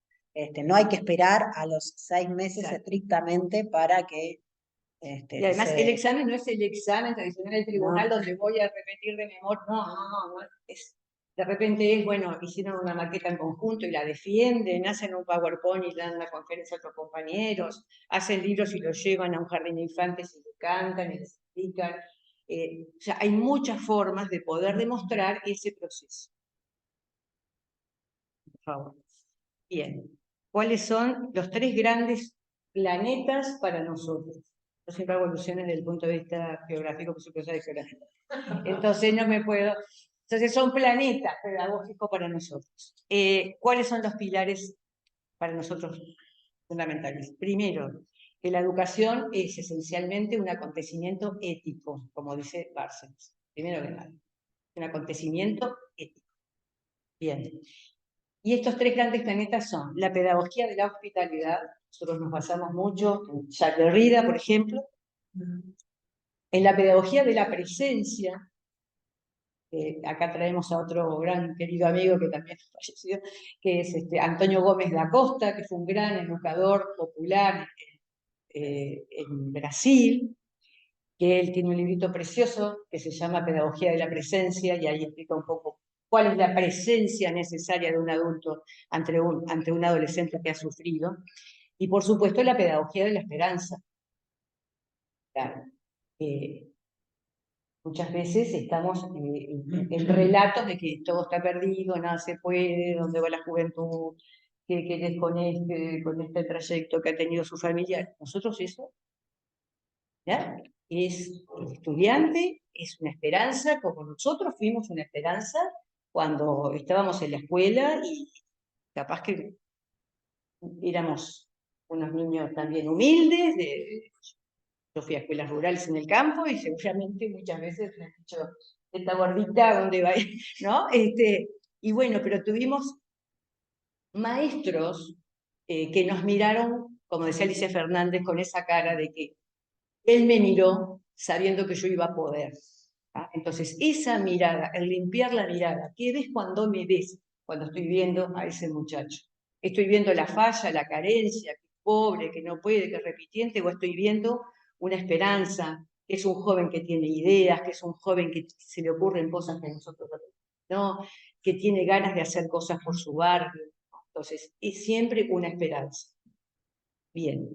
[SPEAKER 16] No hay que esperar a los 6 meses estrictamente para que
[SPEAKER 15] Y además el examen no es el examen tradicional del tribunal donde voy a repetir de memoria, no. De repente es, bueno, hicieron una maqueta en conjunto y la defienden, hacen un PowerPoint y dan una conferencia a otros compañeros, hacen libros y los llevan a un jardín de infantes y le cantan y les explican. O sea, hay muchas formas de poder demostrar ese proceso. Por favor. Bien. ¿Cuáles son los 3 grandes planetas para nosotros? Yo siempre hago alusiones desde el punto de vista geográfico, porque soy profesora de geografía. Entonces no me puedo... Entonces son planetas pedagógicos para nosotros. ¿Cuáles son los pilares para nosotros fundamentales? Primero, que la educación es esencialmente un acontecimiento ético, como dice Bárcenas. Primero que nada, un acontecimiento ético. Bien. Y estos 3 grandes planetas son la pedagogía de la hospitalidad, nosotros nos basamos mucho en Jacques Derrida, por ejemplo, en la pedagogía de la presencia, acá traemos a otro gran querido amigo que también falleció, que es Antonio Gómez da Costa, que fue un gran educador popular en Brasil, que él tiene un librito precioso que se llama Pedagogía de la Presencia, y ahí explica un poco cuál es la presencia necesaria de un adulto ante un adolescente que ha sufrido. Y por supuesto la pedagogía de la esperanza. Claro. Muchas veces estamos en relatos de que todo está perdido, nada se puede, dónde va la juventud, que desconecte con este trayecto que ha tenido su familia. Nosotros eso, ¿ya? Es el estudiante, es una esperanza, como nosotros fuimos una esperanza cuando estábamos en la escuela y capaz que éramos unos niños también humildes, yo fui a escuelas rurales en el campo y seguramente muchas veces me han dicho, esta gordita, ¿dónde va? ¿No? Y bueno, pero tuvimos maestros que nos miraron, como decía Alicia Fernández, con esa cara de que él me miró sabiendo que yo iba a poder. ¿Ah? Entonces, esa mirada, el limpiar la mirada, ¿qué ves cuando me ves? Cuando estoy viendo a ese muchacho. Estoy viendo la falla, la carencia, que es pobre, que no puede, que es repitiente, o estoy viendo una esperanza, que es un joven que tiene ideas, que es un joven que se le ocurren cosas que nosotros no, que tiene ganas de hacer cosas por su barrio. Entonces, es siempre una esperanza. Bien.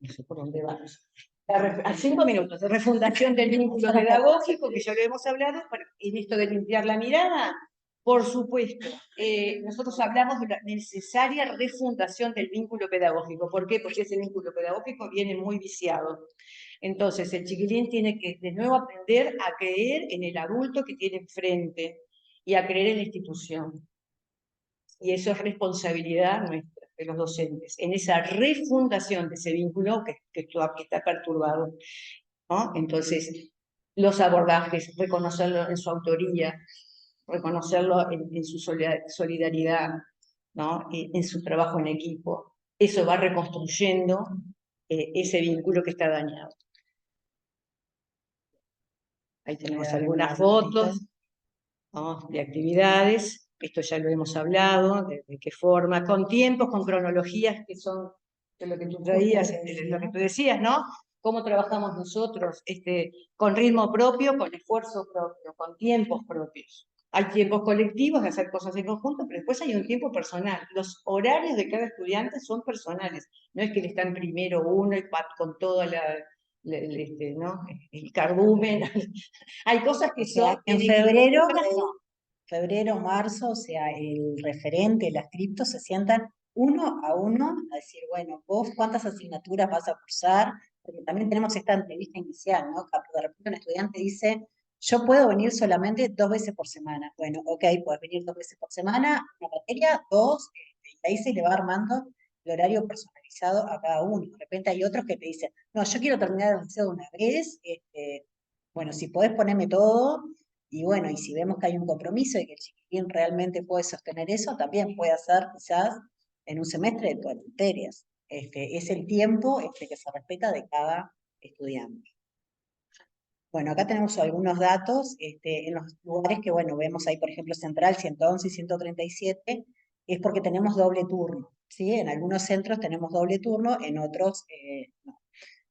[SPEAKER 15] No sé por dónde vamos. A 5 minutos de refundación del vínculo pedagógico, que ya lo hemos hablado, en esto de limpiar la mirada, por supuesto, nosotros hablamos de la necesaria refundación del vínculo pedagógico. ¿Por qué? Porque ese vínculo pedagógico viene muy viciado. Entonces, el chiquilín tiene que de nuevo aprender a creer en el adulto que tiene enfrente y a creer en la institución. Y eso es responsabilidad nuestra, de los docentes, en esa refundación de ese vínculo que está perturbado, ¿no? Entonces, los abordajes, reconocerlo en su autoría, reconocerlo en su solidaridad, ¿no? En su trabajo en equipo. Eso va reconstruyendo ese vínculo que está dañado. Ahí tenemos algunas fotos, ¿no? De actividades. esto ya lo hemos hablado, de qué forma, con tiempos, con cronologías que son de lo que tú traías, lo que tú decías, ¿no? Cómo trabajamos nosotros, con ritmo propio, con esfuerzo propio, con tiempos propios. Hay tiempos colectivos de hacer cosas en conjunto, pero después hay un tiempo personal. Los horarios de cada estudiante son personales. No es que le están primero uno y con todo ¿no? El cardumen. Hay cosas que
[SPEAKER 16] O sea,
[SPEAKER 15] son...
[SPEAKER 16] en febrero, febrero, marzo, o sea, el referente, las criptos se sientan uno a uno a decir, bueno, vos cuántas asignaturas vas a cursar, porque también tenemos esta entrevista inicial, ¿no? De repente un estudiante dice, yo puedo venir solamente 2 veces por semana. Bueno, ok, puedes venir 2 veces por semana, una materia, 2, y ahí se le va armando el horario personalizado a cada uno. De repente hay otros que te dicen, no, yo quiero terminar el liceo de una vez, bueno, si podés ponerme todo, y bueno, y si vemos que hay un compromiso y que el chiquitín realmente puede sostener eso, también puede hacer quizás en un semestre de todas las materias. Es el tiempo que se respeta de cada estudiante. Bueno, acá tenemos algunos datos en los lugares que, bueno, vemos ahí, por ejemplo, Central 111 y 137, es porque tenemos doble turno, ¿sí? En algunos centros tenemos doble turno, en otros no.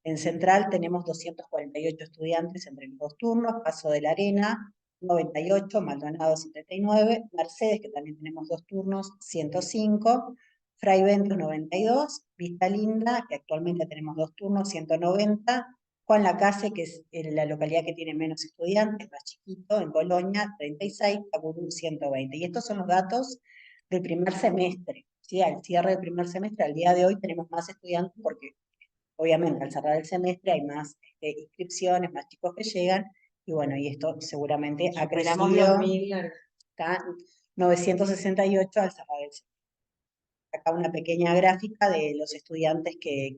[SPEAKER 16] En Central tenemos 248 estudiantes entre los 2 turnos, Paso de la Arena, 98, Maldonado 79, Mercedes, que también tenemos 2 turnos, 105, Fray Ventos 92, Vista Linda, que actualmente tenemos 2 turnos, 190, Juan Lacase, que es la localidad que tiene menos estudiantes, más chiquito, en Colonia, 36, Tacurum 120. Y estos son los datos del primer semestre. ¿Sí? Al cierre del primer semestre, al día de hoy, tenemos más estudiantes porque obviamente al cerrar el semestre hay más inscripciones, más chicos que llegan, y bueno, y esto seguramente ha crecido. Está 968 al cerrar el semestre. Acá una pequeña gráfica de los estudiantes que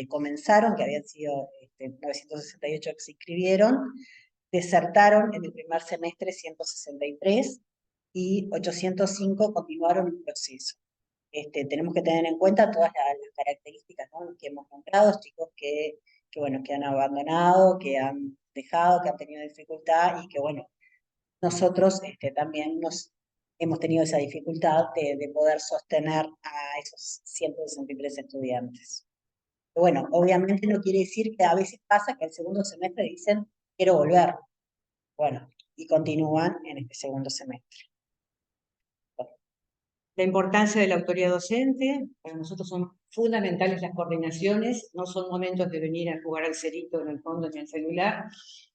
[SPEAKER 16] comenzaron, que habían sido 968 que se inscribieron, desertaron en el primer semestre 163 y 805 continuaron el proceso. Tenemos que tener en cuenta todas las características, ¿no? Que hemos nombrado, chicos que han abandonado, que han dejado, que han tenido dificultad y que bueno, nosotros también hemos tenido esa dificultad de poder sostener a esos 163 estudiantes. Pero bueno, obviamente no quiere decir que a veces pasa que el segundo semestre dicen, quiero volver. Bueno, y continúan en este segundo semestre.
[SPEAKER 15] La importancia de la autoridad docente, para nosotros son fundamentales las coordinaciones, no son momentos de venir a jugar al cerito en el fondo ni al celular,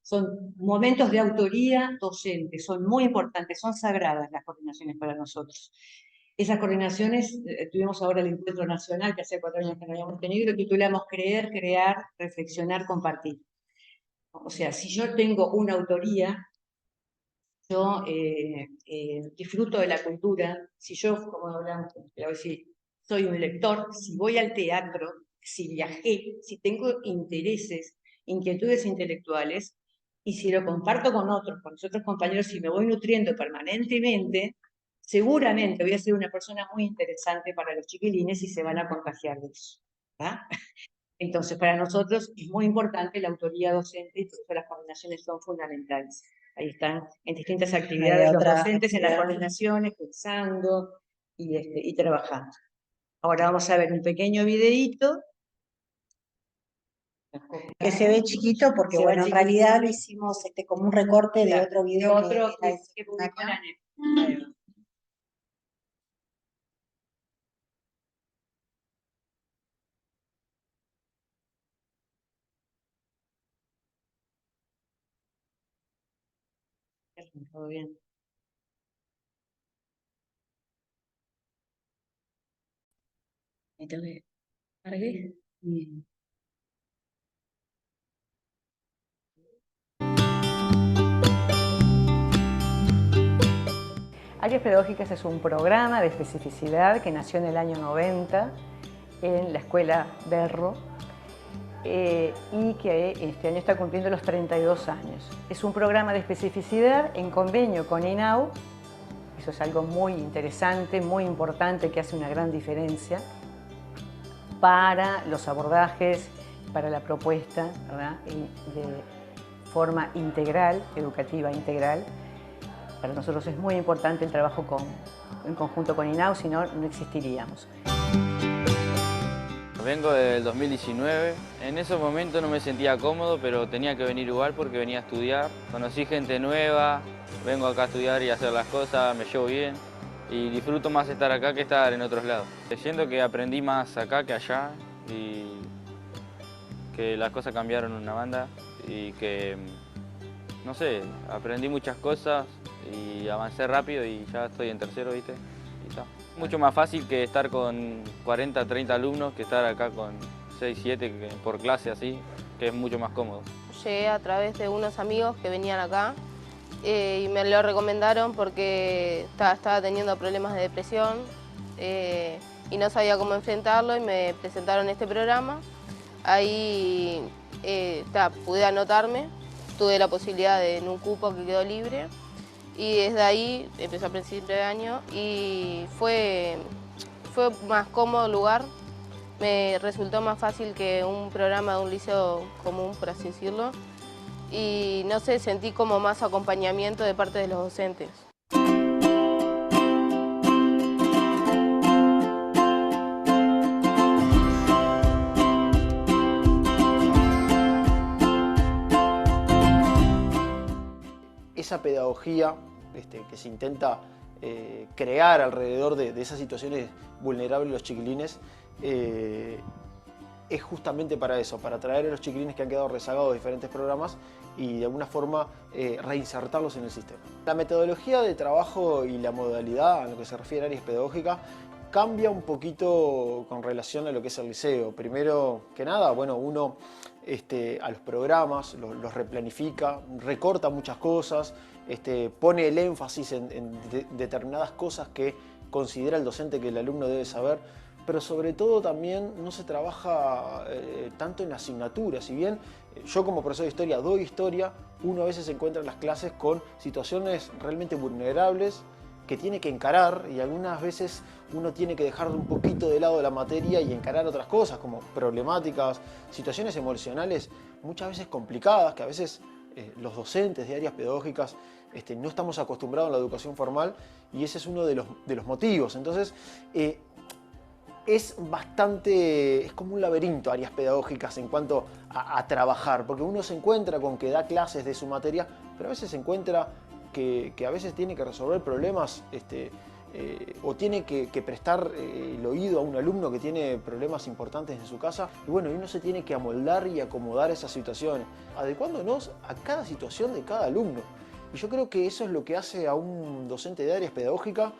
[SPEAKER 15] son momentos de autoría docente, son muy importantes, son sagradas las coordinaciones para nosotros. Esas coordinaciones, tuvimos ahora el encuentro nacional, que hace 4 años que no habíamos tenido, y lo titulamos Creer, Crear, Reflexionar, Compartir. O sea, si yo tengo una autoría, yo disfruto de la cultura, si yo, como hablamos, soy un lector, si voy al teatro, si viajé, si tengo intereses, inquietudes intelectuales, y si lo comparto con otros compañeros, si me voy nutriendo permanentemente, seguramente voy a ser una persona muy interesante para los chiquilines y se van a contagiar de eso. ¿verdad? Entonces, para nosotros es muy importante la autoría docente y por eso las coordinaciones son fundamentales. Ahí están en distintas actividades los docentes, en las coordinaciones, pensando y trabajando. Ahora vamos a ver un pequeño videíto.
[SPEAKER 16] Que se ve chiquito porque, bueno, en realidad lo hicimos como un recorte de otro video que publicó la NEP.
[SPEAKER 15] Todo bien.
[SPEAKER 4] Entonces, ¿para qué?
[SPEAKER 17] Áreas Pedagógicas es un programa de especificidad que nació en el año 90 en la Escuela Berro y que este año está cumpliendo los 32 años. Es un programa de especificidad en convenio con INAU, eso es algo muy interesante, muy importante, que hace una gran diferencia para los abordajes, para la propuesta, ¿verdad? Y de forma integral, educativa integral, Para nosotros es muy importante el trabajo en conjunto con INAU, si no, no existiríamos.
[SPEAKER 7] Vengo del 2019. En ese momento no me sentía cómodo, pero tenía que venir igual porque venía a estudiar. Conocí gente nueva, vengo acá a estudiar y a hacer las cosas, me llevo bien. Y disfruto más estar acá que estar en otros lados. Siento que aprendí más acá que allá y que las cosas cambiaron en una banda y que, no sé, aprendí muchas cosas y avancé rápido y ya estoy en tercero, ¿viste? Y está. Mucho más fácil que estar con 40, 30 alumnos que estar acá con 6, 7 por clase así, que es mucho más cómodo.
[SPEAKER 18] Llegué a través de unos amigos que venían acá y me lo recomendaron porque estaba teniendo problemas de depresión y no sabía cómo enfrentarlo y me presentaron este programa. Ahí pude anotarme, tuve la posibilidad en un cupo que quedó libre y desde ahí empecé a principio de año y fue más cómodo el lugar. Me resultó más fácil que un programa de un liceo común, por así decirlo. Y no sé, sentí como más acompañamiento de parte de los docentes.
[SPEAKER 19] Esa pedagogía que se intenta crear alrededor de esas situaciones vulnerables de los chiquilines es justamente para eso, para traer a los chiquilines que han quedado rezagados de diferentes programas y de alguna forma reinsertarlos en el sistema. La metodología de trabajo y la modalidad a lo que se refiere a áreas pedagógicas cambia un poquito con relación a lo que es el liceo. Primero que nada, bueno, uno a los programas los replanifica, recorta muchas cosas, pone el énfasis en determinadas cosas que considera el docente que el alumno debe saber, pero sobre todo también no se trabaja tanto en asignaturas. Si bien yo como profesor de historia doy historia, uno a veces se encuentra en las clases con situaciones realmente vulnerables que tiene que encarar y algunas veces uno tiene que dejar un poquito de lado la materia y encarar otras cosas como problemáticas, situaciones emocionales muchas veces complicadas que a veces los docentes de áreas pedagógicas no estamos acostumbrados a la educación formal y ese es uno de los motivos. Entonces es como un laberinto áreas pedagógicas en cuanto a trabajar, porque uno se encuentra con que da clases de su materia, pero a veces se encuentra que a veces tiene que resolver problemas o tiene que prestar el oído a un alumno que tiene problemas importantes en su casa. Y bueno, uno se tiene que amoldar y acomodar esas situaciones, adecuándonos a cada situación de cada alumno. Y yo creo que eso es lo que hace a un docente de áreas pedagógicas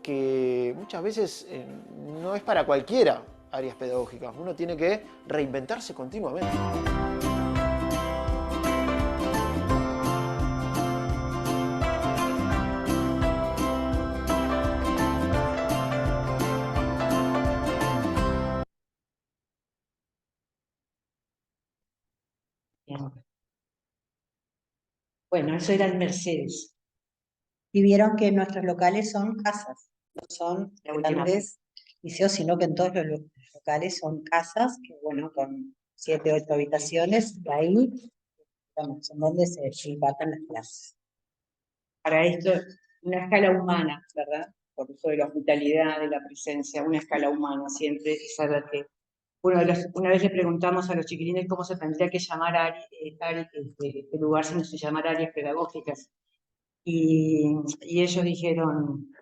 [SPEAKER 19] que muchas veces no es para cualquiera áreas pedagógicas. Uno tiene que reinventarse continuamente.
[SPEAKER 15] Bueno, eso era en Mercedes.
[SPEAKER 16] Y vieron que nuestros locales son casas, no son grandes liceos, sino que en todos los locales son casas, que bueno, con 7, 8 habitaciones, y ahí son donde se imparten las clases.
[SPEAKER 15] Para esto, una escala humana, ¿verdad? Por eso de la hospitalidad, de la presencia, una escala humana, siempre es algo que... Una vez le preguntamos a los chiquilines cómo se tendría que llamar este lugar si no se llamara áreas pedagógicas. Y ellos dijeron,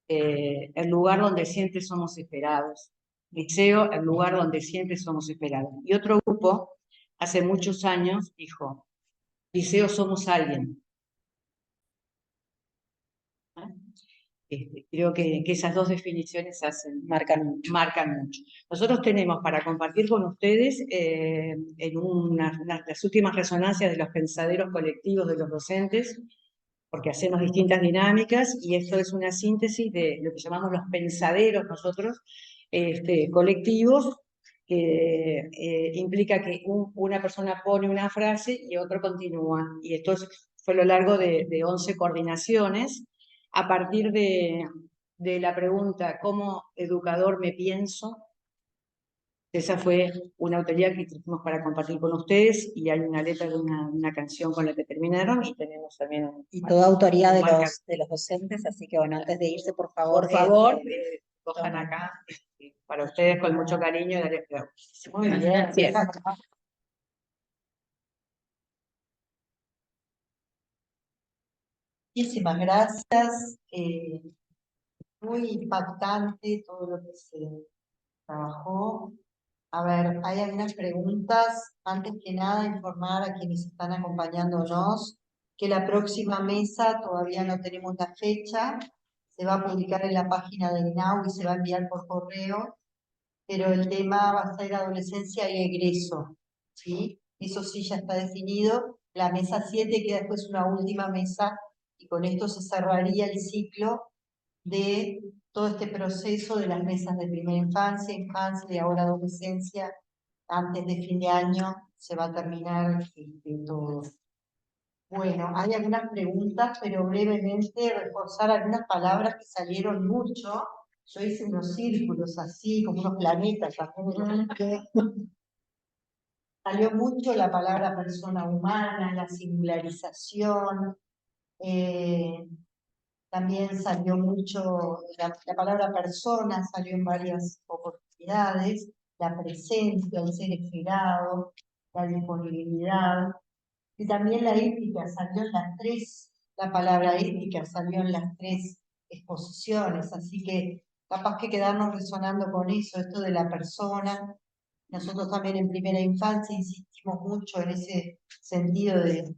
[SPEAKER 15] el lugar donde siempre somos esperados. Liceo, el lugar donde siempre somos esperados. Y otro grupo, hace muchos años, dijo, liceo somos alguien. Creo que esas dos definiciones marcan mucho. Nosotros tenemos para compartir con ustedes en las últimas resonancias de los pensaderos colectivos de los docentes, porque hacemos distintas dinámicas y esto es una síntesis de lo que llamamos los pensaderos nosotros, colectivos, que implica que una persona pone una frase y otro continúa. Y esto fue a lo largo de 11 coordinaciones, a partir de la pregunta ¿cómo educador me pienso? Esa fue una autoría que trajimos para compartir con ustedes y hay una letra de una canción con la que terminaron y tenemos también...
[SPEAKER 16] Y toda autoría de
[SPEAKER 15] marca.
[SPEAKER 16] los docentes, así que bueno, antes de irse, por favor.
[SPEAKER 15] Por favor, cojan acá para ustedes con mucho cariño y darles pedagogías.
[SPEAKER 16] Muy bien.
[SPEAKER 15] Bien.
[SPEAKER 2] Muchísimas gracias. Muy impactante todo lo que se trabajó. A ver, hay algunas preguntas. Antes que nada, informar a quienes están acompañándonos que la próxima mesa todavía no tenemos la fecha. Se va a publicar en la página del INAU y se va a enviar por correo. Pero el tema va a ser adolescencia y egreso, ¿sí? Eso sí ya está definido. La mesa 7 queda después una última mesa y con esto se cerraría el ciclo de todo este proceso de las mesas de primera infancia, infancia y ahora adolescencia. Antes de fin de año se va a terminar todo. Bueno, hay algunas preguntas, pero brevemente reforzar algunas palabras que salieron mucho. Yo hice unos círculos así, como unos planetas. Salió mucho la palabra persona humana, la singularización. También salió mucho, la palabra persona salió en varias oportunidades. La presencia, el ser esperado, la disponibilidad. Y también la ética salió en las tres, la palabra ética salió en las tres exposiciones, así que capaz que quedarnos resonando con eso, esto de la persona. Nosotros también en primera infancia insistimos mucho en ese sentido de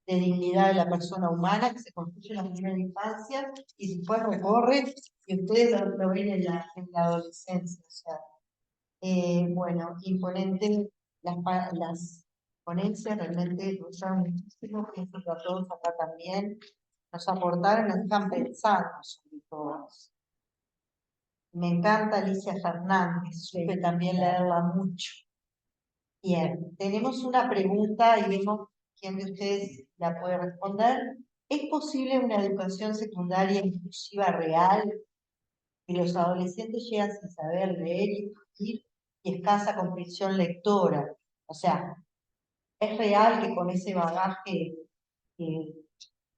[SPEAKER 2] dignidad de la persona humana que se construye en la primera infancia y después recorre, y ustedes lo ven en la adolescencia. O sea, bueno, imponente las ponencias, realmente nos gustaron muchísimo, pienso que a todos acá también nos aportaron, nos dejan pensando sobre todo. Me encanta Alicia Fernández, supe también leerla mucho. Bien, tenemos una pregunta y vemos quién de ustedes la puede responder. ¿Es posible una educación secundaria inclusiva real? Que los adolescentes llegan sin saber leer y escribir y escasa comprensión lectora. O sea, es real que con ese bagaje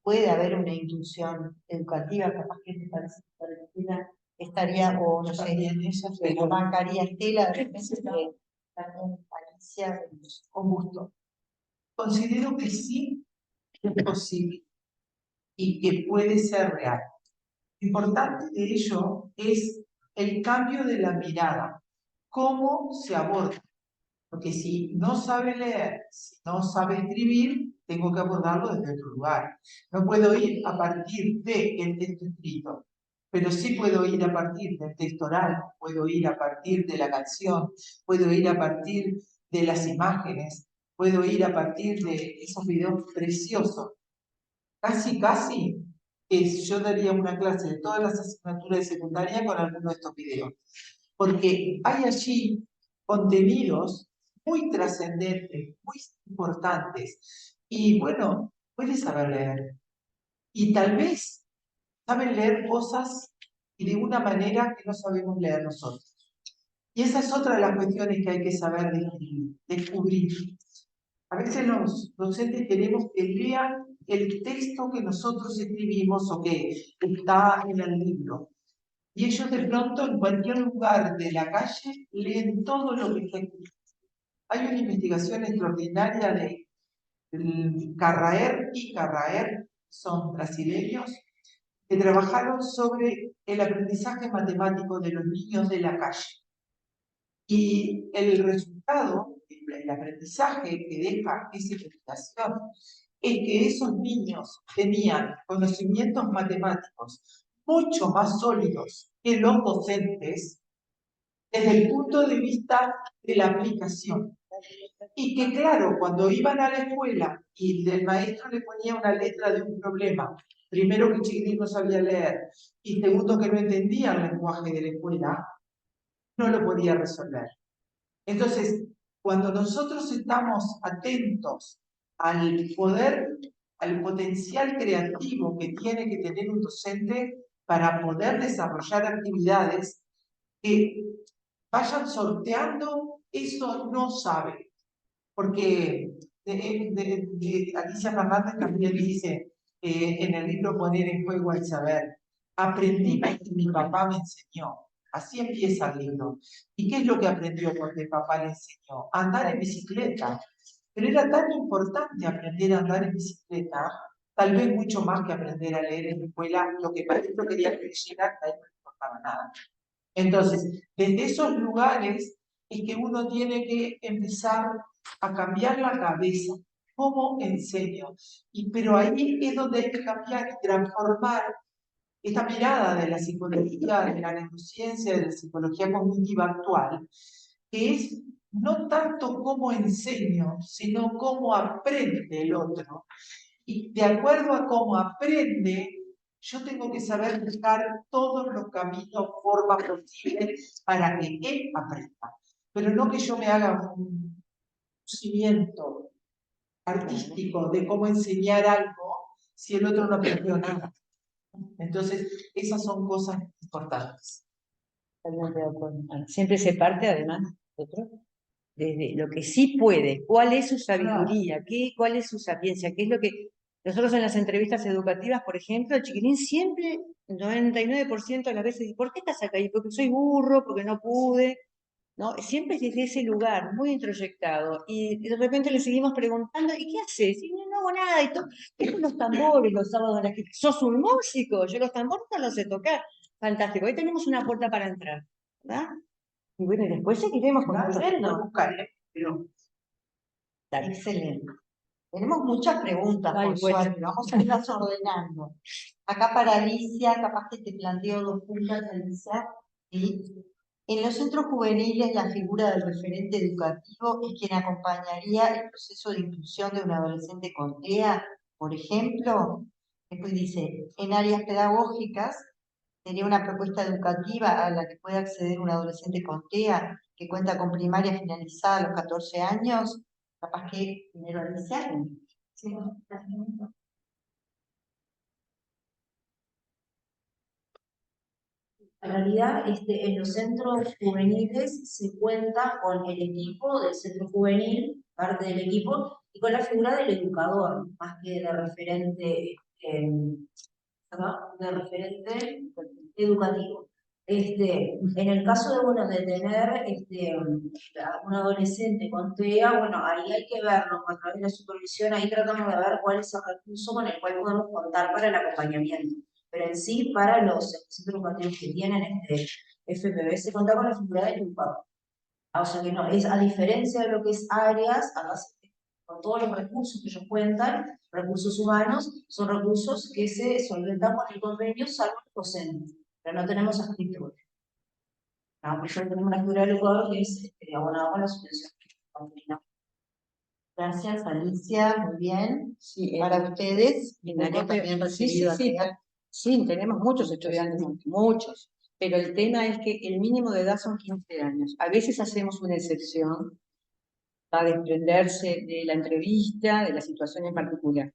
[SPEAKER 2] puede haber una inclusión educativa, capaz que te parece que la escuela estaría, o no sé, la bancaría Estela, de repente también Alicia, con gusto.
[SPEAKER 3] Considero que sí es posible y que puede ser real. Lo importante de ello es el cambio de la mirada, cómo se aborda. Porque si no sabe leer, si no sabe escribir, tengo que abordarlo desde otro lugar. No puedo ir a partir del texto escrito, pero sí puedo ir a partir del texto oral, puedo ir a partir de la canción, puedo ir a partir de las imágenes, puedo ir a partir de esos videos preciosos. Casi, yo daría una clase de todas las asignaturas de secundaria con alguno de estos videos. Porque hay allí contenidos muy trascendentes, muy importantes. Y bueno, pueden saber leer. Y tal vez saben leer cosas y de una manera que no sabemos leer nosotros. Y esa es otra de las cuestiones que hay que saber descubrir. A veces los docentes queremos que lean el texto que nosotros escribimos o que está en el libro. Y ellos de pronto en cualquier lugar de la calle leen todo lo que está escrito. Hay una investigación extraordinaria de Carraer y Carraer, son brasileños, que trabajaron sobre el aprendizaje matemático de los niños de la calle. Y el resultado, el aprendizaje que deja esa investigación, es que esos niños tenían conocimientos matemáticos mucho más sólidos que los docentes desde el punto de vista de la aplicación. Y que claro, cuando iban a la escuela y el maestro le ponía una letra de un problema, primero que el chiquitín no sabía leer y segundo que no entendía el lenguaje de la escuela, no lo podía resolver. Entonces, cuando nosotros estamos atentos al poder, al potencial creativo que tiene que tener un docente para poder desarrollar actividades que vayan sorteando, eso no saben. Porque Alicia Fernández también dice en el libro Poner en Juego el Saber, aprendí porque mi papá me enseñó. Así empieza el libro. ¿Y qué es lo que aprendió porque el papá le enseñó? A andar en bicicleta. Pero era tan importante aprender a andar en bicicleta, tal vez mucho más que aprender a leer en la escuela, lo que maestro quería que leyera, a él no le importaba nada. Entonces, desde esos lugares es que uno tiene que empezar a cambiar la cabeza. ¿Cómo enseño? Pero ahí es donde hay que cambiar y transformar esta mirada de la psicología, de la neurociencia, de la psicología cognitiva actual, que es no tanto cómo enseño, sino cómo aprende el otro. Y de acuerdo a cómo aprende, yo tengo que saber buscar todos los caminos, formas posibles para que él aprenda. Pero no que yo me haga un conocimiento artístico de cómo enseñar algo si el otro no aprendió nada. Entonces, esas son cosas importantes.
[SPEAKER 15] Totalmente de acuerdo. Siempre se parte, además, desde lo que sí puede, cuál es su sabiduría, cuál es su sapiencia, qué es lo que... Nosotros en las entrevistas educativas, por ejemplo, el chiquilín siempre, el 99% de las veces dice, ¿por qué estás acá? Y porque soy burro, porque no pude, ¿no? Siempre es desde ese lugar, muy introyectado. Y de repente le seguimos preguntando, ¿y qué haces? Y no hago nada, y todo. Dejo los tambores los sábados en la que... ¿Sos un músico? Yo los tambores no los sé tocar. Fantástico, ahí tenemos una puerta para entrar, ¿verdad? Y bueno, y después seguiremos construyendo.
[SPEAKER 3] Pero...
[SPEAKER 2] Excelente. Tenemos muchas preguntas, por suerte, vamos a irlas ordenando. Acá para Alicia, capaz que te planteo dos puntos, Alicia. ¿Sí? En los centros juveniles, la figura del referente educativo es quien acompañaría el proceso de inclusión de un adolescente con TEA, por ejemplo. Después dice, en áreas pedagógicas, sería una propuesta educativa a la que puede acceder un adolescente con TEA, que cuenta con primaria finalizada a los 14 años, capaz que primero Alicia. Sí.
[SPEAKER 4] En realidad, en los centros juveniles se cuenta con el equipo del centro juvenil, parte del equipo, y con la figura del educador, más que de referente, de referente educativo. En el caso de uno de tener a un adolescente con TEA, bueno, ahí hay que verlo, a través de la supervisión, ahí tratamos de ver cuál es el recurso con el cual podemos contar para el acompañamiento. Pero en sí, para los centros educativos que tienen FPV, se cuenta con la figura del educador. O sea que no, es a diferencia de lo que es áreas, con todos los recursos que ellos cuentan, recursos humanos, son recursos que se solventan con el convenio, salvo los docentes, pero no tenemos escritura. No, por eso tenemos una figura del educador que es abonado con la subvención.
[SPEAKER 2] Gracias, Alicia, muy bien. Sí, para ustedes,
[SPEAKER 15] en área también recibido. Sí, tenemos muchos estudiantes, muchos, pero el tema es que el mínimo de edad son 15 años. A veces hacemos una excepción para desprenderse de la entrevista, de la situación en particular,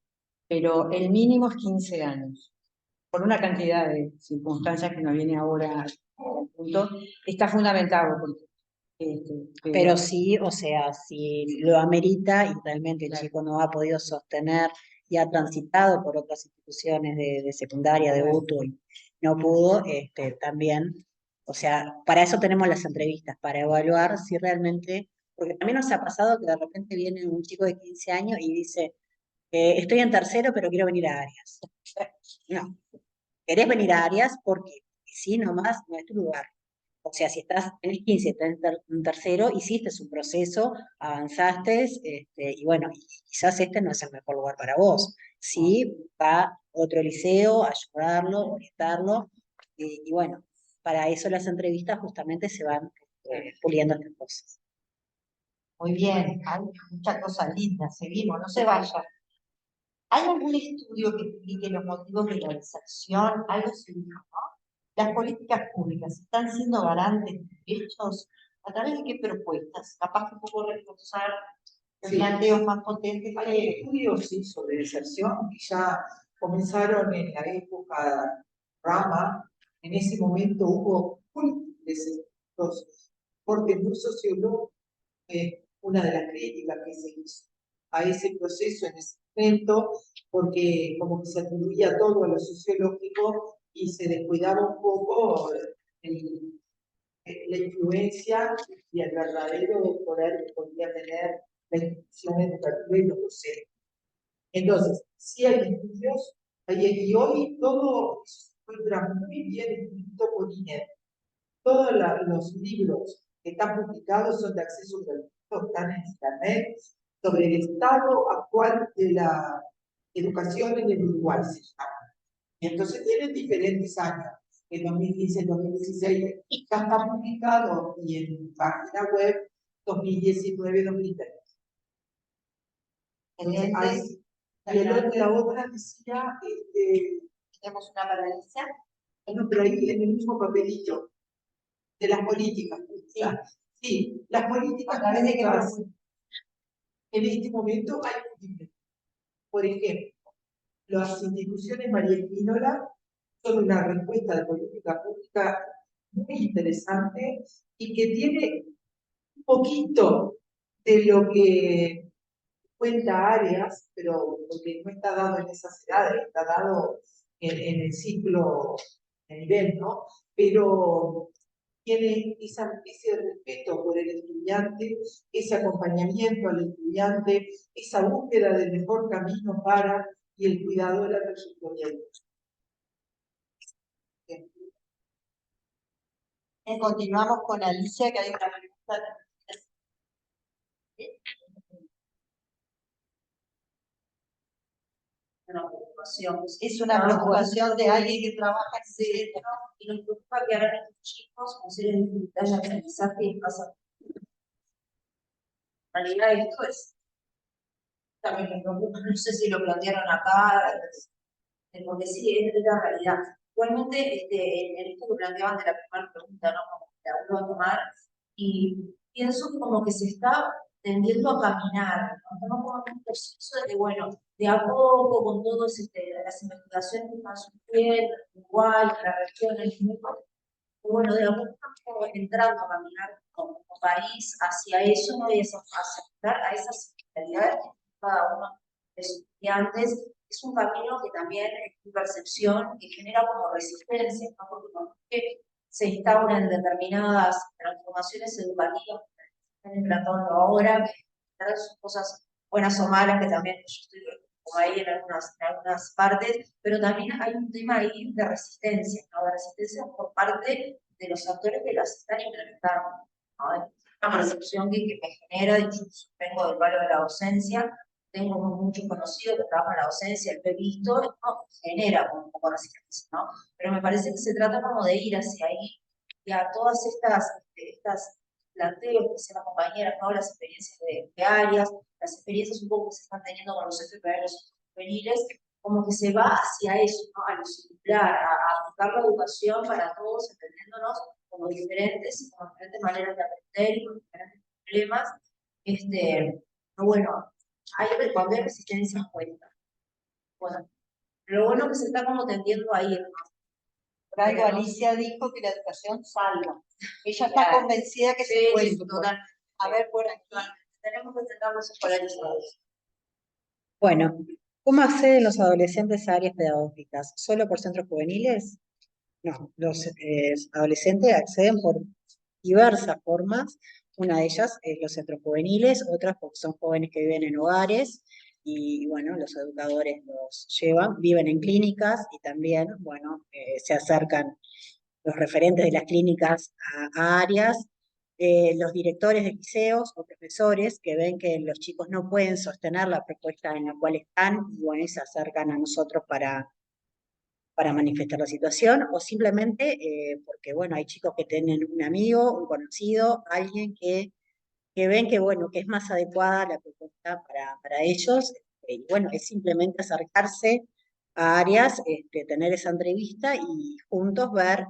[SPEAKER 15] pero el mínimo es 15 años. Por una cantidad de circunstancias que nos viene ahora al punto, está fundamentado. Porque,
[SPEAKER 16] pero sí, o sea, si lo amerita y realmente el chico no ha podido sostener y ha transitado por otras instituciones de secundaria, de UTU, y no pudo, también, o sea, para eso tenemos las entrevistas, para evaluar si realmente, porque también nos ha pasado que de repente viene un chico de 15 años y dice, estoy en tercero, pero quiero venir a Arias. No, querés venir a Arias porque sí, nomás no es tu lugar. O sea, si tenés 15, estás en tercero, hiciste un proceso, avanzaste, y bueno, quizás este no es el mejor lugar para vos. Sí, va a otro liceo, a ayudarlo, orientarlo, y bueno, para eso las entrevistas justamente se van puliendo estas cosas.
[SPEAKER 2] Muy bien, hay muchas cosas lindas, seguimos, no se vayan. ¿Hay algún estudio que explique los motivos de la deserción? Algo se dijo, ¿no? Las políticas públicas están siendo garantes de derechos. ¿A través de qué propuestas? Capaz que puedo reforzar los planteos más potentes.
[SPEAKER 3] Hay estudios sobre deserción que ya comenzaron en la época Rama. En ese momento hubo múltiples estudios porque muy sociólogo, una de las críticas que se hizo a ese proceso en ese momento, porque como que se atribuía todo a lo sociológico y se descuidaba un poco la influencia y el verdadero poder que podía tener la institución educativa y los docentes. Entonces, sí hay estudios, y hoy todo se encuentra muy bien escrito por INED. Todos los libros que están publicados son de acceso gratuito, están en internet, sobre el estado actual de la educación en el Uruguay, se llama. Y entonces tienen diferentes años. En 2015, 2016, ya está publicado y en página web 2019, 2020.
[SPEAKER 2] Excelente.
[SPEAKER 3] La otra decía,
[SPEAKER 2] tenemos una para Alicia.
[SPEAKER 3] Bueno, pero ahí en el mismo papelito de las políticas. Sí, sí, las políticas públicas en este momento hay un. Por ejemplo, las instituciones María Espínola son una respuesta de política pública muy interesante y que tiene un poquito de lo que cuenta Arias, pero porque no está dado en esas edades, está dado en el ciclo de nivel, ¿no? Pero tiene ese respeto por el estudiante, ese acompañamiento al estudiante, esa búsqueda del mejor camino para y el cuidado de la trayectoria.
[SPEAKER 2] Continuamos con Alicia, que hay una pregunta.
[SPEAKER 4] Una preocupación.
[SPEAKER 2] Es una preocupación de alguien que trabaja en
[SPEAKER 4] sí,
[SPEAKER 2] centro.
[SPEAKER 4] y nos preocupa que ahora estos chicos con series de dificultades de aprendizaje y pasan. En realidad esto es también me preocupa, no sé si lo plantearon acá, porque sí, es la realidad. Igualmente, en esto que planteaban de la primera pregunta, ¿no? Como que la vuelvo a tomar, y pienso que como que se está tendiendo a caminar, ¿no? Estamos como en un proceso de que, bueno, de a poco, con todas las investigaciones que están surgiendo, en Uruguay, en la región, en el mundo, bueno, de a poco estamos entrando a caminar como país hacia eso, ¿no? Y a esas realidades que cada uno de los estudiantes. Es un camino que también es mi percepción, que genera como resistencia, ¿no? Porque cuando se instauran determinadas transformaciones educativas que están implantando ahora, que son cosas buenas o malas, que también yo estoy como ahí en algunas partes, pero también hay un tema ahí de resistencia, ¿no? De resistencia por parte de los actores que las están implementando, ¿no? Una percepción que me genera, yo vengo del palo de la docencia, tengo muchos conocidos que trabajan en la docencia, lo he visto, ¿no? Genera un poco de resistencia, ¿no? Pero me parece que se trata como de ir hacia ahí y a todas estas planteos que hacen las compañeras, ¿no? Las experiencias de áreas, las experiencias un poco que se están teniendo con los FPA y los juveniles, como que se va hacia eso, ¿no? A lo singular, a aplicar la educación para todos, entendiéndonos como diferentes y con diferentes maneras de aprender y con diferentes problemas. Bueno, cuando hay resistencia cuenta. Bueno, lo bueno que se está como tendiendo ahí, ¿no?
[SPEAKER 2] Por algo Alicia dijo que la educación salva. Ella está convencida que se puede.
[SPEAKER 4] Total.
[SPEAKER 2] A ver, por aquí.
[SPEAKER 4] Tenemos que intentarnos escolarizados.
[SPEAKER 16] Bueno, ¿cómo acceden los adolescentes a áreas pedagógicas? ¿Solo por centros juveniles? No, los adolescentes acceden por diversas formas. Una de ellas es los centros juveniles, otras porque son jóvenes que viven en hogares y bueno, los educadores los llevan, viven en clínicas y también, bueno, se acercan los referentes de las clínicas a áreas, los directores de liceos o profesores que ven que los chicos no pueden sostener la propuesta en la cual están y bueno, se acercan a nosotros para manifestar la situación, o simplemente porque, bueno, hay chicos que tienen un amigo, un conocido, alguien que ven que, bueno, que es más adecuada la propuesta para ellos, y bueno, es simplemente acercarse a áreas, tener esa entrevista y juntos ver,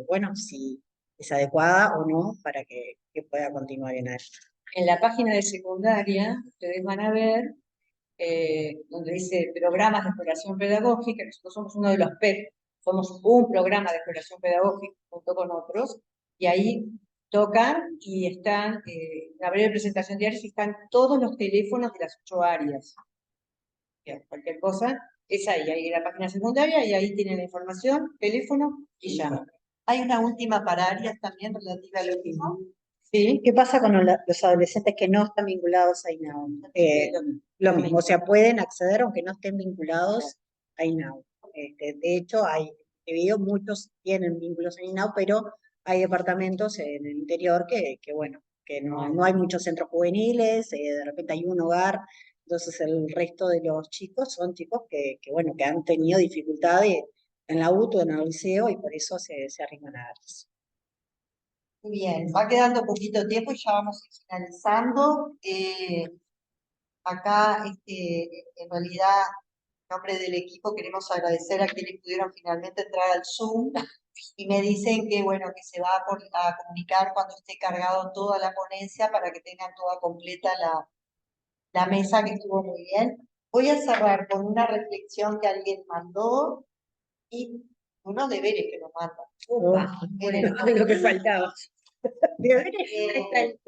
[SPEAKER 16] bueno, si es adecuada o no para que pueda continuar en área.
[SPEAKER 15] En la página de secundaria, ustedes van a ver donde dice programas de exploración pedagógica. Nosotros somos uno de los PEP, somos un programa de exploración pedagógica junto con otros, y ahí tocan y están, la breve presentación diaria, están todos los teléfonos de las 8 áreas. Bien, cualquier cosa, es ahí hay la página secundaria y ahí tienen la información, teléfono y llaman.
[SPEAKER 2] Hay una última para áreas también relativa a lo mismo.
[SPEAKER 16] Sí, ¿qué pasa con los adolescentes que no están vinculados a INAU? Lo mismo, o sea, pueden acceder aunque no estén vinculados a INAU. De hecho, he visto muchos tienen vínculos en INAU, pero hay departamentos en el interior bueno, que no hay muchos centros juveniles, de repente hay un hogar, entonces el resto de los chicos son chicos bueno, que han tenido dificultades en la UTU, en el liceo, y por eso se arriman a ARIS.
[SPEAKER 2] Muy bien, va quedando poquito tiempo y ya vamos a ir finalizando. Acá, en realidad, en nombre del equipo, queremos agradecer a quienes pudieron finalmente entrar al Zoom y me dicen que, bueno, que se va a comunicar cuando esté cargado toda la ponencia para que tengan toda completa la mesa, que estuvo muy bien. Voy a cerrar con una reflexión que alguien mandó y unos deberes que nos mandan.
[SPEAKER 16] Bueno, lo que faltaba.
[SPEAKER 2] Hay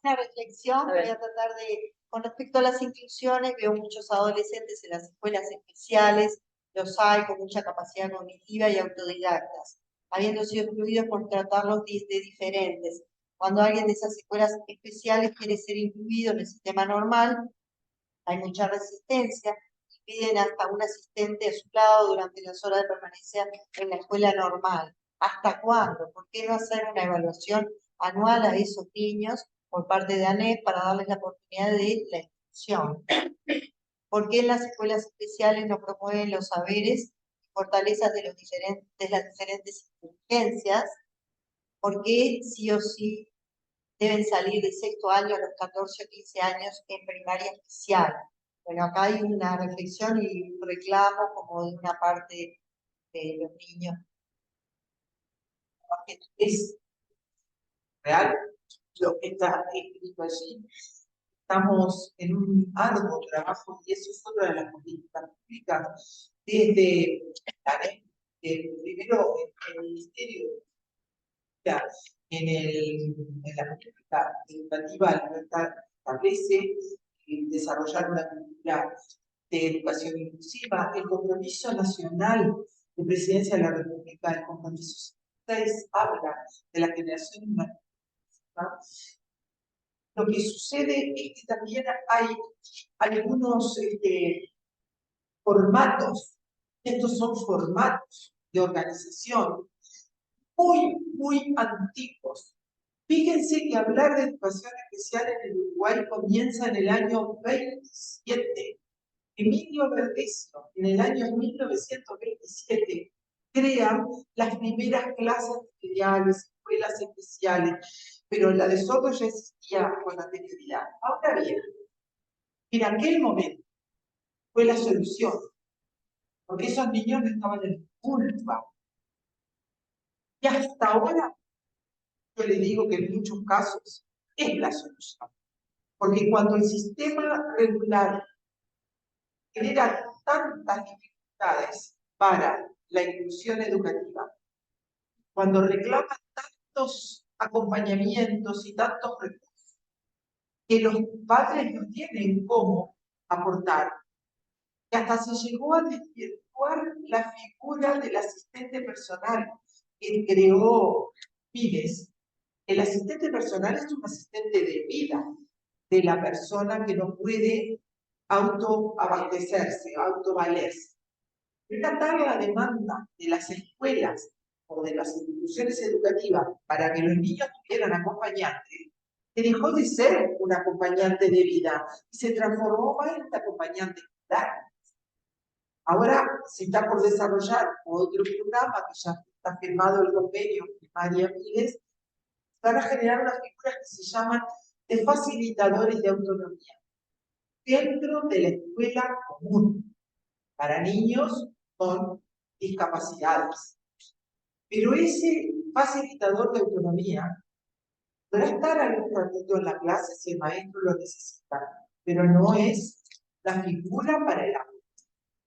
[SPEAKER 2] una reflexión, voy a tratar de, con respecto a las inclusiones, veo muchos adolescentes en las escuelas especiales, los hay con mucha capacidad cognitiva y autodidactas, habiendo sido excluidos por tratarlos de diferentes. Cuando alguien de esas escuelas especiales quiere ser incluido en el sistema normal, hay mucha resistencia, y piden hasta un asistente a su lado durante las horas de permanencia en la escuela normal. ¿Hasta cuándo? ¿Por qué no hacer una evaluación anual a esos niños por parte de ANEP para darles la oportunidad de la inclusión? ¿Por qué en las escuelas especiales no promueven los saberes y fortalezas de las diferentes inteligencias? ¿Por qué sí o sí deben salir de sexto año a los 14 o 15 años en primaria especial? Bueno, acá hay una reflexión y un reclamo como de una parte de los niños.
[SPEAKER 3] Es real lo que está escrito allí. Estamos en un arduo trabajo y eso es otra de las políticas públicas desde primero en el Ministerio, en la política educativa libertad establece desarrollar una cultura de educación inclusiva, el compromiso nacional de Presidencia de la República, el compromiso 6 habla de la generación de una cultura. Lo que sucede es que también hay algunos formatos, estos son formatos de organización muy antiguos. Fíjense que hablar de educación especial en el Uruguay comienza en el año 27. Emilio Verdecio, en el año 1927, crea las primeras clases especiales, escuelas especiales, pero la de sordos ya existía con anterioridad. Ahora bien, en aquel momento fue la solución, porque esos niños no estaban en culpa. Y hasta ahora, yo les digo que en muchos casos es la solución. Porque cuando el sistema regular genera tantas dificultades para la inclusión educativa, cuando reclama tantos acompañamientos y tantos recursos que los padres no tienen cómo aportar, que hasta se llegó a desvirtuar la figura del asistente personal que creó Pires. El asistente personal es un asistente de vida de la persona que no puede autoabastecerse, autovalerse. Era tal la demanda de las escuelas o de las instituciones educativas para que los niños tuvieran acompañantes, que dejó de ser un acompañante de vida y se transformó en un acompañante escolar. Ahora se está por desarrollar otro programa que ya está firmado el convenio de María Pires, para generar unas figuras que se llaman de facilitadores de autonomía dentro de la escuela común para niños con discapacidades. Pero ese facilitador de autonomía podrá estar algún ratito en la clase si el maestro lo necesita, pero no es la figura para el aula,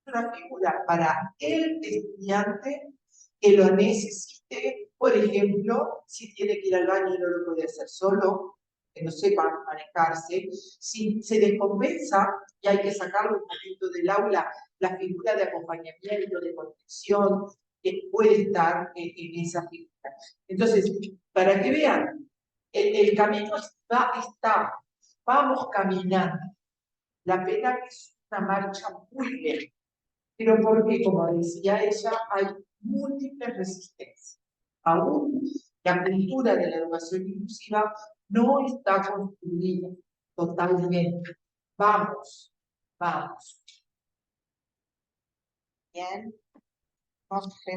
[SPEAKER 3] es una figura para el estudiante que lo necesita. Por ejemplo, si tiene que ir al baño y no lo puede hacer solo, que no sepa manejarse, si se descompensa y hay que sacarlo un momento del aula, la figura de acompañamiento, de protección, que puede estar en esa figura. Entonces, para que vean, el camino está, vamos caminando. La pena que es una marcha muy lenta, pero porque, como decía ella, hay múltiples resistencias. Aún la cultura de la educación inclusiva no está construida totalmente. Vamos, vamos.
[SPEAKER 16] Bien.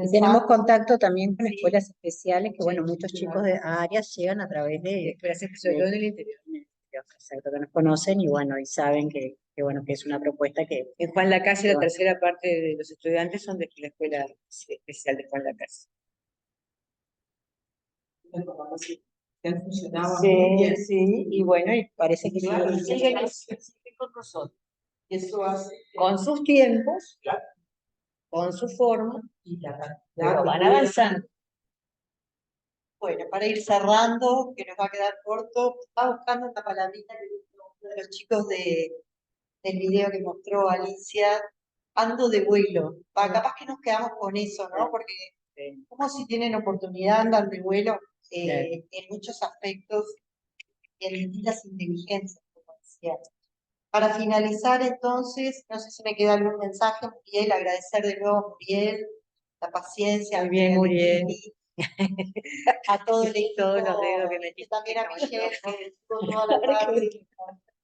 [SPEAKER 15] Y tenemos contacto también con
[SPEAKER 16] Sí.
[SPEAKER 15] escuelas especiales, que bueno, muchos
[SPEAKER 16] claro.
[SPEAKER 15] chicos de áreas llegan a través de
[SPEAKER 16] Escuelas sobre todo en el interior.
[SPEAKER 15] exacto, que nos conocen y bueno, y saben que bueno, que es una propuesta que
[SPEAKER 16] En Juan Lacase,
[SPEAKER 15] que
[SPEAKER 16] la
[SPEAKER 15] va.
[SPEAKER 16] tercera parte de los estudiantes son de la escuela especial de Juan Lacase.
[SPEAKER 3] Funcionaba muy
[SPEAKER 15] Sí,
[SPEAKER 3] bien.
[SPEAKER 15] sí, y bueno, y parece que
[SPEAKER 3] Claro,
[SPEAKER 15] sigue
[SPEAKER 3] con nosotros. Eso hace
[SPEAKER 15] con sus tiempos,
[SPEAKER 3] claro,
[SPEAKER 15] con su forma,
[SPEAKER 3] y la cantidad
[SPEAKER 15] pero
[SPEAKER 3] que
[SPEAKER 15] van
[SPEAKER 3] puede-
[SPEAKER 15] avanzando.
[SPEAKER 2] Bueno, para ir cerrando, que nos va a quedar corto, estaba buscando una palabrita que dijo uno de los chicos del video que mostró Alicia, ando de vuelo. Capaz que nos quedamos con eso, ¿no? Porque como si tienen oportunidad, andan de vuelo en muchos aspectos y en distintas inteligencias, como decía. Para finalizar, entonces, no sé si me queda algún mensaje, Muriel, agradecer de nuevo a Muriel la paciencia,
[SPEAKER 16] Muy bien, Muriel.
[SPEAKER 2] a todo el equipo,
[SPEAKER 16] Todos los dedos que metiste.
[SPEAKER 2] también a Michelle, que estuvo toda la tarde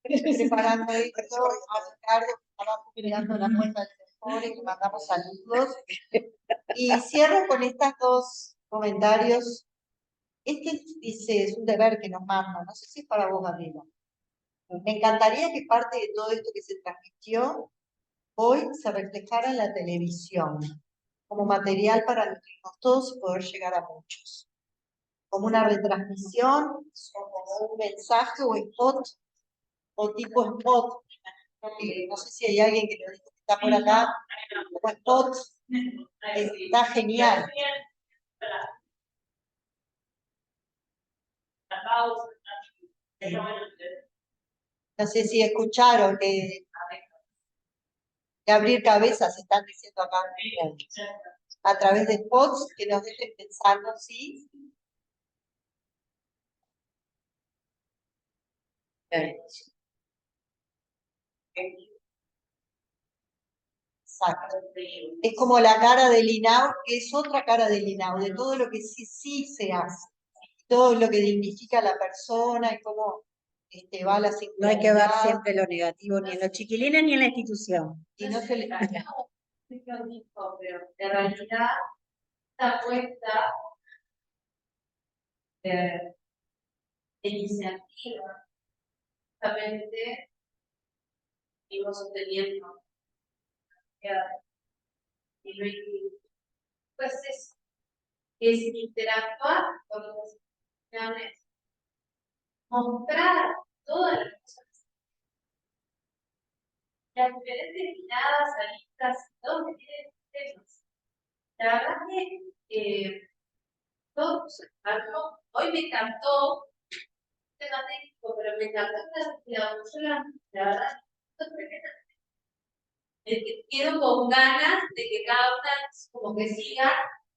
[SPEAKER 2] preparando esto, a Ricardo, que estaba cuidando la puerta del sector y le mandamos saludos. Y cierro con estos dos comentarios. Este dice, es un deber que nos manda, no sé si es para vos, Gabriela. Me encantaría que parte de todo esto que se transmitió hoy se reflejara en la televisión, como material para nutrirnos todos y poder llegar a muchos. Como una retransmisión, o como un mensaje o spot, o tipo spot. No sé si hay alguien que lo dijo que está por acá, como spot, está genial. No sé si escucharon que abrir cabezas están diciendo acá a través de spots que nos dejen pensando, ¿sí? Exacto. Es como la cara del INAU, que es otra cara del INAU, de todo lo que sí se hace, todo lo que dignifica a la persona y cómo va la
[SPEAKER 15] No hay que ver
[SPEAKER 2] singularidad.
[SPEAKER 15] siempre lo negativo, ni en los chiquilines ni en la institución.
[SPEAKER 2] Y no se le...
[SPEAKER 5] Pero en realidad esta apuesta de iniciativa justamente seguimos sosteniendo y lo incluye. Pues es interactuar con las instituciones, mostrar todas las cosas, las diferentes miradas, aristas, todos que tienen temas. La verdad que hoy me encantó el tema técnico, pero me encantó la verdad, quedo con ganas de que cada una como que siga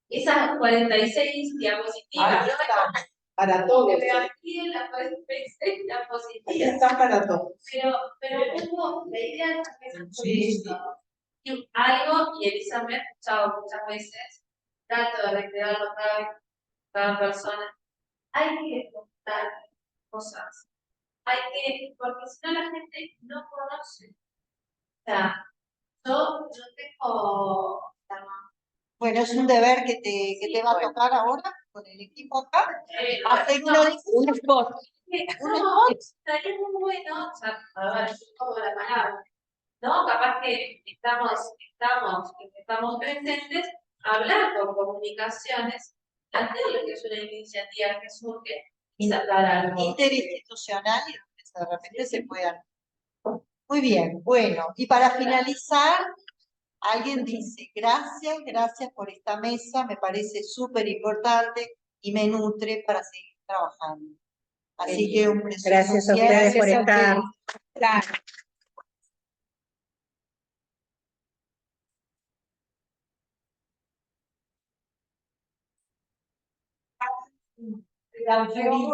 [SPEAKER 5] esas 46 diapositivas.
[SPEAKER 3] Ahí está, para todos.
[SPEAKER 5] Pero aquí en las 46 diapositivas.
[SPEAKER 3] Ahí está para todos.
[SPEAKER 5] Pero como la idea es
[SPEAKER 3] Sí, sí.
[SPEAKER 5] y algo, y Elisa me ha escuchado muchas veces, trato de recrearlo cada persona. Hay que contar cosas. Porque si no la gente no conoce. O sea, yo no tengo.
[SPEAKER 2] Bueno, es un deber que te va a tocar ahora con el equipo acá. Hacer un spot.
[SPEAKER 5] Estaría muy bueno, o sea, a ver, yo como la palabra, ¿no? Capaz que estamos presentes, hablar con comunicaciones, plantear lo que es una iniciativa que surge y sacar algo.
[SPEAKER 2] Interinstitucional y donde de repente se puedan. Muy bien, bueno, y para finalizar, Alguien dice, gracias por esta mesa, me parece súper importante y me nutre para seguir trabajando. Así que un precioso
[SPEAKER 16] Gracias a
[SPEAKER 2] cierre.
[SPEAKER 16] ustedes por estar.
[SPEAKER 2] Claro.